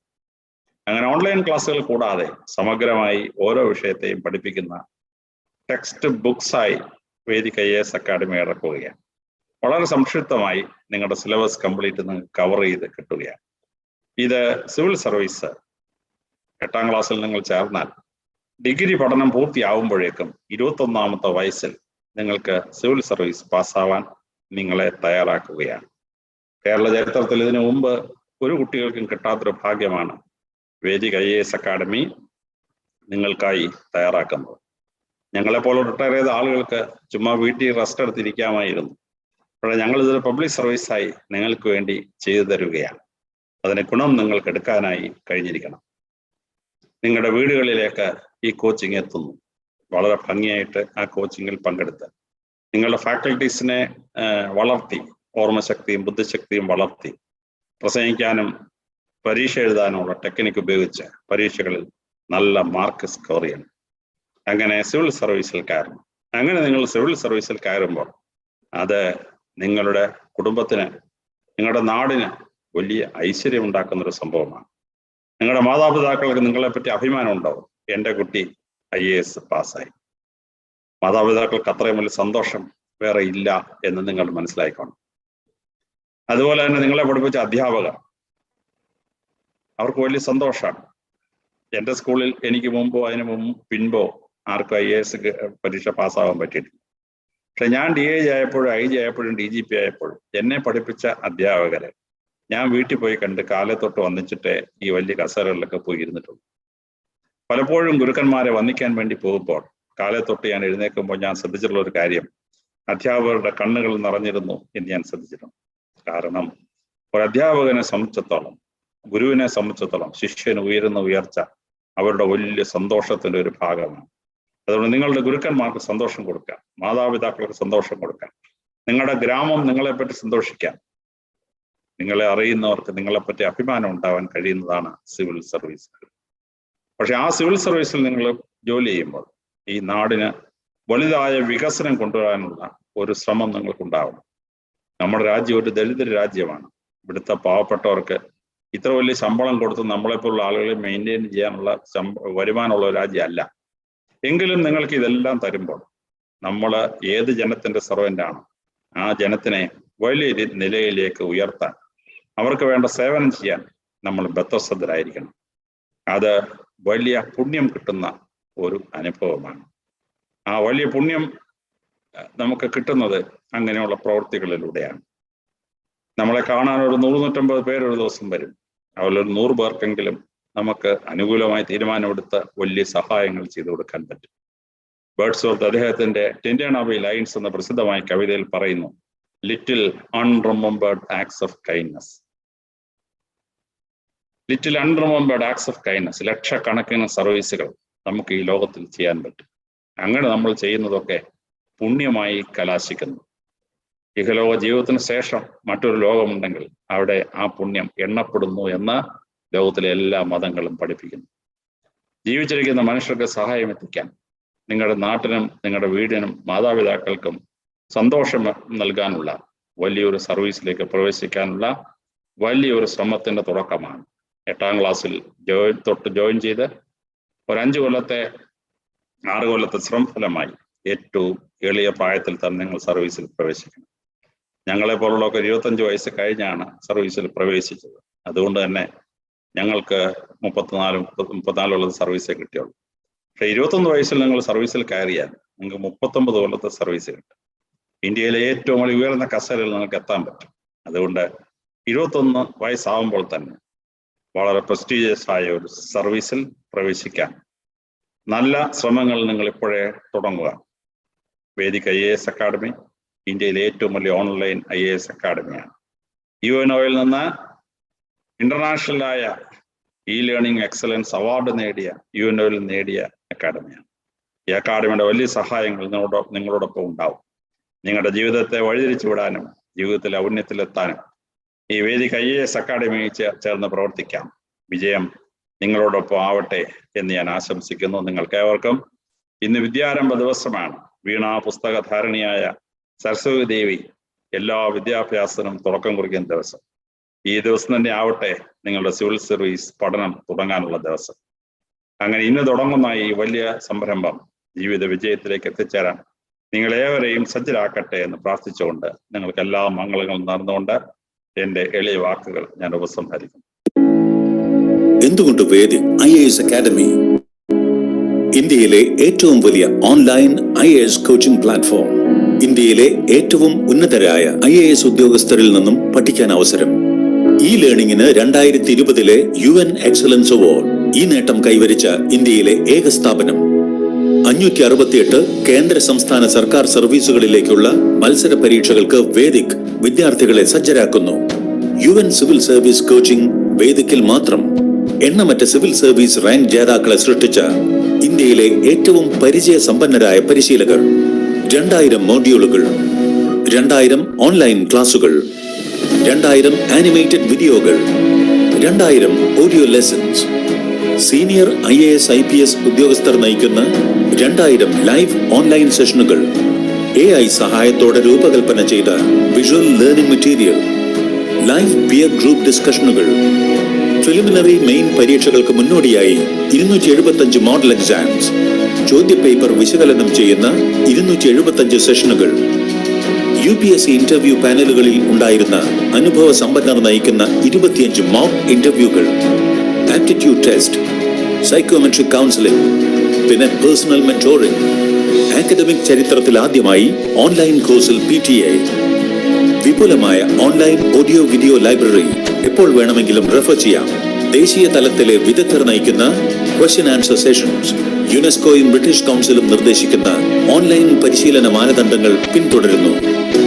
അങ്ങനെ ഓൺലൈൻ ക്ലാസ്സുകൾ കൂടാതെ സമഗ്രമായി ഓരോ വിഷയത്തെയും പഠിപ്പിക്കുന്ന ടെക്സ്റ്റ് ബുക്സായി വേദിക് IAS അക്കാഡമി ഇറക്കുകയാണ്. വളരെ സംക്ഷിപ്തമായി നിങ്ങളുടെ സിലബസ് കംപ്ലീറ്റ് നിങ്ങൾക്ക് കവർ ചെയ്ത് കിട്ടുകയാണ്. ഇത് സിവിൽ സർവീസ് 8ാം ക്ലാസ്സിൽ നിങ്ങൾ ചേർന്നാൽ ഡിഗ്രി പഠനം പൂർത്തിയാവുമ്പോഴേക്കും 21ാമത്തെ വയസ്സിൽ നിങ്ങൾക്ക് സിവിൽ സർവീസ് പാസ്സാവാൻ നിങ്ങളെ തയ്യാറാക്കുകയാണ്. കേരള ചരിത്രത്തിൽ ഇതിനു മുമ്പ് ഒരു കുട്ടികൾക്കും കിട്ടാത്തൊരു ഭാഗ്യമാണ് വേദിക് IAS അക്കാഡമി നിങ്ങൾക്കായി തയ്യാറാക്കുന്നത്. ഞങ്ങളെപ്പോലെ റിട്ടയർ ചെയ്ത ആളുകൾക്ക് ചുമ്മാ വീട്ടിൽ റെസ്റ്റ് എടുത്തിരിക്കാമായിരുന്നു. പക്ഷേ ഞങ്ങളിതൊരു പബ്ലിക് സർവീസായി നിങ്ങൾക്ക് വേണ്ടി ചെയ്തു തരുകയാണ്. അതിന് ഗുണം നിങ്ങൾക്ക് എടുക്കാനായി കഴിഞ്ഞിരിക്കണം. നിങ്ങളുടെ വീടുകളിലേക്ക് ഈ കോച്ചിങ് എത്തുന്നു. വളരെ ഭംഗിയായിട്ട് ആ കോച്ചിങ്ങിൽ പങ്കെടുത്ത് നിങ്ങളുടെ ഫാക്കൽറ്റീസിനെ വളർത്തി, ഓർമ്മശക്തിയും ബുദ്ധിശക്തിയും വളർത്തി പ്രസംഗിക്കാനും പരീക്ഷ എഴുതാനുമുള്ള ടെക്നിക്ക് ഉപയോഗിച്ച് പരീക്ഷകളിൽ നല്ല മാർക്ക് സ്കോർ ചെയ്യണം. അങ്ങനെ സിവിൽ സർവീസിൽ കയറണം. അങ്ങനെ നിങ്ങൾ സിവിൽ സർവീസിൽ കയറുമ്പോൾ അത് നിങ്ങളുടെ കുടുംബത്തിന്, നിങ്ങളുടെ നാടിന് വലിയ ഐശ്വര്യം ഉണ്ടാക്കുന്ന ഒരു സംഭവമാണ്. നിങ്ങളുടെ മാതാപിതാക്കൾക്ക് നിങ്ങളെപ്പറ്റി അഭിമാനം ഉണ്ടാവും. എൻ്റെ കുട്ടി IAS പാസ്സായി. മാതാപിതാക്കൾക്ക് അത്രയും വലിയ സന്തോഷം വേറെ ഇല്ല എന്ന് നിങ്ങൾ മനസ്സിലാക്കണം. അതുപോലെ തന്നെ നിങ്ങളെ പഠിപ്പിച്ച അധ്യാപകർ, അവർക്ക് വലിയ സന്തോഷമാണ്. എൻ്റെ സ്കൂളിൽ എനിക്ക് മുമ്പോ അതിന് പിൻപോ ആർക്കും IAS പരീക്ഷ പാസ്സാവാൻ പറ്റിയിട്ടില്ല. പക്ഷെ ഞാൻ DIG ആയപ്പോഴും IG ആയപ്പോഴും DGP ആയപ്പോഴും എന്നെ പഠിപ്പിച്ച അധ്യാപകരെ ഞാൻ വീട്ടിൽ പോയി കണ്ട് കാലത്തൊട്ട് വന്നിച്ചിട്ട് ഈ വലിയ കസേരകളിലൊക്കെ പോയി ഇരുന്നിട്ടുള്ളൂ. പലപ്പോഴും ഗുരുക്കന്മാരെ വന്ദിക്കാൻ വേണ്ടി പോകുമ്പോൾ കാലത്തൊട്ട് ഞാൻ എഴുന്നേൽക്കുമ്പോൾ ഞാൻ ശ്രദ്ധിച്ചിട്ടുള്ള ഒരു കാര്യം, അധ്യാപകരുടെ കണ്ണുകൾ നിറഞ്ഞിരുന്നു എന്ന് ഞാൻ ശ്രദ്ധിച്ചിട്ടുണ്ട്. കാരണം ഒരു അധ്യാപകനെ സംബന്ധിച്ചിടത്തോളം, ഗുരുവിനെ സംബന്ധിച്ചിടത്തോളം ശിഷ്യന് ഉയരുന്ന ഉയർച്ച അവരുടെ വലിയ സന്തോഷത്തിന്റെ ഒരു ഭാഗമാണ്. അതുകൊണ്ട് നിങ്ങളുടെ ഗുരുക്കന്മാർക്ക് സന്തോഷം കൊടുക്കാം, മാതാപിതാക്കൾക്ക് സന്തോഷം കൊടുക്കാം, നിങ്ങളുടെ ഗ്രാമം നിങ്ങളെപ്പറ്റി സന്തോഷിക്കാം. നിങ്ങളെ അറിയുന്നവർക്ക് നിങ്ങളെപ്പറ്റി അഭിമാനം ഉണ്ടാവാൻ കഴിയുന്നതാണ് സിവിൽ സർവീസ്. പക്ഷെ ആ സിവിൽ സർവീസിൽ നിങ്ങൾ ജോലി ചെയ്യുമ്പോൾ ഈ നാടിന് വലുതായ വികസനം കൊണ്ടുവരാനുള്ള ഒരു ശ്രമം നിങ്ങൾക്കുണ്ടാവണം. നമ്മുടെ രാജ്യം ഒരു ദരിദ്ര രാജ്യമാണ്. ഇവിടുത്തെ പാവപ്പെട്ടവർക്ക് ഇത്ര വലിയ ശമ്പളം കൊടുത്ത് നമ്മളെപ്പോലുള്ള ആളുകളെ മെയിൻറ്റെയിൻ ചെയ്യാനുള്ള വരുമാനമുള്ള ഒരു രാജ്യമല്ല. എങ്കിലും നിങ്ങൾക്ക് ഇതെല്ലാം തരുമ്പോൾ നമ്മൾ ഏത് ജനത്തിന്റെ സർവൻ്റാണ്, ആ ജനത്തിനെ വലിയ നിലയിലേക്ക് ഉയർത്താൻ, അവർക്ക് വേണ്ട സേവനം ചെയ്യാൻ നമ്മൾ ബദ്ധശ്രദ്ധരായിരിക്കണം. അത് വലിയ പുണ്യം കിട്ടുന്ന ഒരു അനുഭവമാണ്. ആ വലിയ പുണ്യം നമുക്ക് കിട്ടുന്നത് അങ്ങനെയുള്ള പ്രവൃത്തികളിലൂടെയാണ്. നമ്മളെ കാണാൻ ഒരു 100-150 പേര് ഒരു ദിവസം വരും. അവരൊരു 100 പേർക്കെങ്കിലും നമുക്ക് അനുകൂലമായി തീരുമാനമെടുത്ത് വലിയ സഹായങ്ങൾ ചെയ്തു കൊടുക്കാൻ പറ്റും. ബേർഡ്സ്വർത്ത് അദ്ദേഹത്തിന്റെ ടിൻഡൻ അബി ലൈൻസ് എന്ന പ്രസിദ്ധമായ കവിതയിൽ പറയുന്നു, little unremembered acts of kindness. Little unremembered acts of kindness. ലക്ഷക്കണക്കിന് സർവീസുകൾ നമുക്ക് ഈ ലോകത്തിൽ ചെയ്യാൻ പറ്റും. അങ്ങനെ നമ്മൾ ചെയ്യുന്നതൊക്കെ പുണ്യമായി കലാശിക്കുന്നു. ഇഹലോക ജീവിതത്തിന് ശേഷം മറ്റൊരു ലോകമുണ്ടെങ്കിൽ അവിടെ ആ പുണ്യം എണ്ണപ്പെടുന്നു എന്ന് ലോകത്തിലെ എല്ലാ മതങ്ങളും പഠിപ്പിക്കുന്നു. ജീവിച്ചിരിക്കുന്ന മനുഷ്യർക്ക് സഹായം എത്തിക്കാൻ, നിങ്ങളുടെ നാട്ടിനും നിങ്ങളുടെ വീടിനും മാതാപിതാക്കൾക്കും സന്തോഷം നൽകാനുള്ള വലിയൊരു സർവീസിലേക്ക് പ്രവേശിക്കാനുള്ള വലിയൊരു ശ്രമത്തിന്റെ തുടക്കമാണ്. 8ാം ക്ലാസ്സിൽ ജോയിൻ ചെയ്ത് ഒരു 5 കൊല്ലത്തെ 6 കൊല്ലത്തെ ശ്രമഫലമായി ഏറ്റവും എളിയ പ്രായത്തിൽ തന്നെ നിങ്ങൾ സർവീസിൽ പ്രവേശിക്കണം. ഞങ്ങളെ പോലുള്ളവർക്ക് 25 വയസ്സ് കഴിഞ്ഞാണ് സർവീസിൽ പ്രവേശിച്ചത്. അതുകൊണ്ട് തന്നെ ഞങ്ങൾക്ക് 34 സർവീസേ കിട്ടിയുള്ളൂ. പക്ഷെ 21 വയസ്സിൽ നിങ്ങൾ സർവീസിൽ കയറിയാൽ നിങ്ങൾക്ക് 39 കൊല്ലത്തെ സർവീസ് കിട്ടും. ഇന്ത്യയിലെ ഏറ്റവും ഉയർന്ന കസേരയിൽ നിങ്ങൾക്ക് എത്താൻ പറ്റും. അതുകൊണ്ട് 21 വയസ്സാവുമ്പോൾ തന്നെ വളരെ പ്രസ്റ്റീജിയസ് ആയ ഒരു സർവീസിൽ പ്രവേശിക്കാൻ നല്ല ശ്രമങ്ങൾ നിങ്ങൾ ഇപ്പോഴേ തുടങ്ങുക. വേദിക് IAS അക്കാഡമി ഇന്ത്യയിലെ ഏറ്റവും വലിയ ഓൺലൈൻ IAS അക്കാഡമിയാണ്. UNOയിൽ നിന്ന് ഇന്റർനാഷണലായ ലേണിംഗ് എക്സലൻസ് അവാർഡ് നേടിയ, UNOയിൽ നേടിയ അക്കാഡമിയാണ്. ഈ അക്കാഡമിയുടെ വലിയ സഹായങ്ങൾ നിങ്ങളോടൊപ്പം ഉണ്ടാവും. നിങ്ങളുടെ ജീവിതത്തെ വഴിതിരിച്ചു വിടാനും ജീവിതത്തിലെ ഔന്നത്യത്തിലെത്താനും ഈ വേദിക് IAS അക്കാഡമി ചേർന്ന് പ്രവർത്തിക്കാം. വിജയം നിങ്ങളോടൊപ്പം ആവട്ടെ എന്ന് ഞാൻ ആശംസിക്കുന്നു. നിങ്ങൾക്കേവർക്കും ഇന്ന് വിദ്യാരംഭ ദിവസമാണ്. വീണ പുസ്തകധാരണിയായ സരസ്വതി ദേവി എല്ലാ വിദ്യാഭ്യാസത്തിനും തുടക്കം കുറിക്കുന്ന ദിവസം. ഈ ദിവസം തന്നെ ആവട്ടെ നിങ്ങളുടെ സിവിൽ സർവീസ് പഠനം തുടങ്ങാനുള്ള ദിവസം. അങ്ങനെ ഇന്ന് തുടങ്ങുന്ന ഈ വലിയ സംരംഭം ജീവിത വിജയത്തിലേക്ക് എത്തിച്ചേരാൻ നിങ്ങളേവരെയും സജ്ജരാക്കട്ടെ എന്ന് പ്രാർത്ഥിച്ചുകൊണ്ട് നിങ്ങൾക്ക് എല്ലാ മംഗളങ്ങളും നേർന്നുകൊണ്ട് എന്റെ എളിയ വാക്കുകൾ ഞാൻ ഉപസംഹരിക്കുന്നു. എന്തുകൊണ്ട് വേദിക് IAS അക്കാഡമി? ഇന്ത്യയിലെ ഏറ്റവും വലിയ ഓൺലൈൻ IAS കോച്ചിംഗ് പ്ലാറ്റ്ഫോം. ഇന്ത്യയിലെ ഏറ്റവും ഉന്നതരായ IAS ഉദ്യോഗസ്ഥരിൽ നിന്നും പഠിക്കാൻ അവസരം. ഈ ലേണിംഗിന് 2020 UN എക്സലൻസ് അവാർഡ്. ഈ നേട്ടം കൈവരിച്ച ഇന്ത്യയിലെ ഏക സ്ഥാപനം. 568 കേന്ദ്ര സംസ്ഥാന സർക്കാർ സർവീസുകളിലേക്കുള്ള മത്സര പരീക്ഷകൾക്ക് വേദിക് വിദ്യാർത്ഥികളെ സജ്ജരാക്കുന്നു. UN സിവിൽ സർവീസ് കോച്ചിംഗ് വേദിക്കിൽ മാത്രം. എണ്ണമറ്റ സിവിൽ സർവീസ് റാങ്ക് ജേതാക്കളെ സൃഷ്ടിച്ച ഇന്ത്യയിലെ ഏറ്റവും പരിചയസമ്പന്നരായ പരിശീലകർ. 2000 മോഡ്യൂളുകൾ, 2000 ഓൺലൈൻ ക്ലാസുകൾ, 2000 ആനിമേറ്റഡ് വീഡിയോകൾ, 2000 audio lessons. Senior IAS IPS ഉദ്യോഗസ്ഥർ നയിക്കുന്ന 2000 ലൈവ് ഓൺലൈൻ സെഷനുകൾ. AI സഹായത്തോടെ രൂപകൽപ്പന ചെയ്ത visual learning material, live peer group ഡിസ്കഷനുകൾ. പ്രിലിമിനറി മെയിൻ പരീക്ഷകൾക്ക് മുന്നോടിയായി 275 മോഡൽ എക്സാംസ്. ചോദ്യപേപ്പർ വിശകലനം ചെയ്യുന്ന 275 സെഷനുകൾ. UPSC ഇന്റർവ്യൂ പാനലുകളിൽ ഉണ്ടായിരുന്ന അനുഭവ സമ്പന്നർ നയിക്കുന്ന 25 മോക്ക് ഇന്റർവ്യൂകൾ, ആപ്റ്റിറ്റ്യൂഡ് ടെസ്റ്റ്, സൈക്കോമെട്രിക് കൗൺസിലിംഗ്, പിന്നെ പേഴ്സണൽ മെന്റോറിംഗ്. അക്കാദമിക് ചരിത്രത്തിൽ ആദ്യമായി ഓൺലൈൻ കോഴ്സിൽ PTA. വിപുലമായ ഓൺലൈൻ ഓഡിയോ വീഡിയോ ലൈബ്രറി. എപ്പോൾ വേണമെങ്കിലും റെഫർ ചെയ്യാം. ദേശീയ തലത്തിലെ വിദഗ്ധർ നയിക്കുന്ന ക്വസ്റ്റ്യൻ ആൻസർ സെഷൻസ്. യുനെസ്കോയും ബ്രിട്ടീഷ് കൗൺസിലും നിർദ്ദേശിക്കുന്ന ഓൺലൈൻ പരിശീലന മാനദണ്ഡങ്ങൾ പിന്തുടരുന്നു.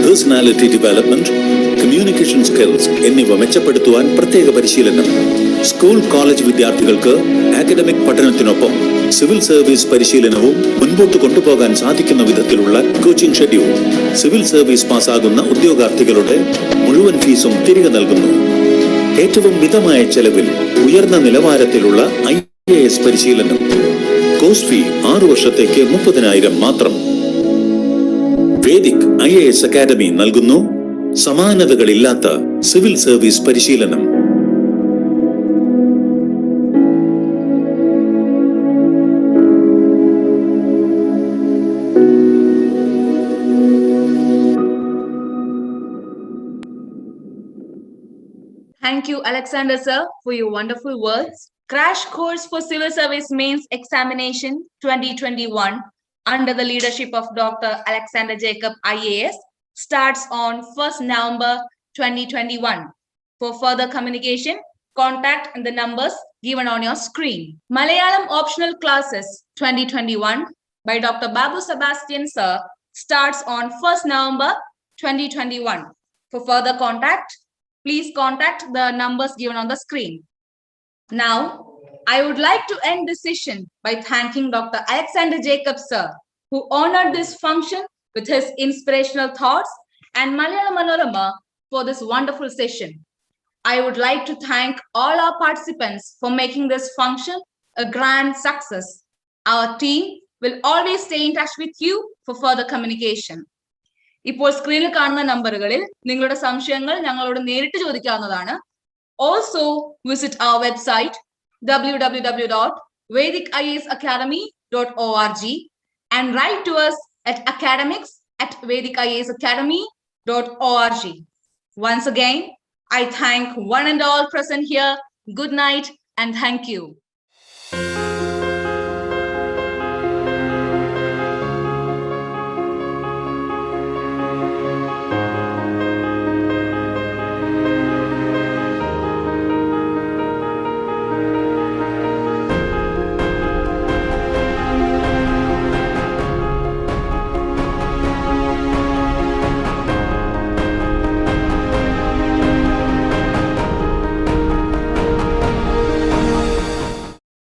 പേഴ്സണാലിറ്റി ഡെവലപ്മെന്റ്, കമ്മ്യൂണിക്കേഷൻ സ്കിൽസ് എന്നിവ മെച്ചപ്പെടുത്തുവാൻ പ്രത്യേക പരിശീലനം. സ്കൂൾ കോളേജ് വിദ്യാർത്ഥികൾക്ക് അക്കാദമിക് പഠനത്തിനൊപ്പം സിവിൽ സർവീസ് പരിശീലനവും മുൻപോട്ട് കൊണ്ടുപോകാൻ സാധിക്കുന്ന വിധത്തിലുള്ള കോച്ചിംഗ് ഷെഡ്യൂൾ. സിവിൽ സർവീസ് പാസ്സാകുന്ന ഉദ്യോഗാർത്ഥികളുടെ മുഴുവൻ ഫീസും തിരികെ നൽകുന്നു. ഏറ്റവും മിതമായ ചെലവിൽ ഉയർന്ന നിലവാരത്തിലുള്ള IAS പരിശീലനം. കോഴ്സ് ഫീ 6 വർഷത്തേക്ക് 30,000 മാത്രം. വേദിക് IAS അക്കാദമി നൽകുന്നു സമാനതകളില്ലാത്ത സിവിൽ സർവീസ് പരിശീലനം. Thank you, Alexander sir, for your wonderful words. Crash Course for Civil Service Mains Examination 2021 under the leadership of Dr. Alexander Jacob IAS starts on 1st November 2021. For further communication, contact the numbers given on your screen. Malayalam Optional Classes 2021 by Dr. Babu Sebastian sir starts on 1st November 2021. For further contact, please contact the numbers given on the screen. Now, I would like to end this session by thanking Dr. Alexander Jacob sir, who honored this function with his inspirational thoughts, and Malayalam Manorama for this wonderful session. I would like to thank all our participants for making this function a grand success. Our team will always stay in touch with you for further communication. ഇപ്പോൾ സ്ക്രീനിൽ കാണുന്ന നമ്പറുകളിൽ നിങ്ങളുടെ സംശയങ്ങൾ ഞങ്ങളോട് നേരിട്ട് ചോദിക്കാവുന്നതാണ്. Also visit our website www.vediciasacademy.org and write to us at academics@vediciasacademy.org. Once again, I thank one and all present here. Good night and thank you.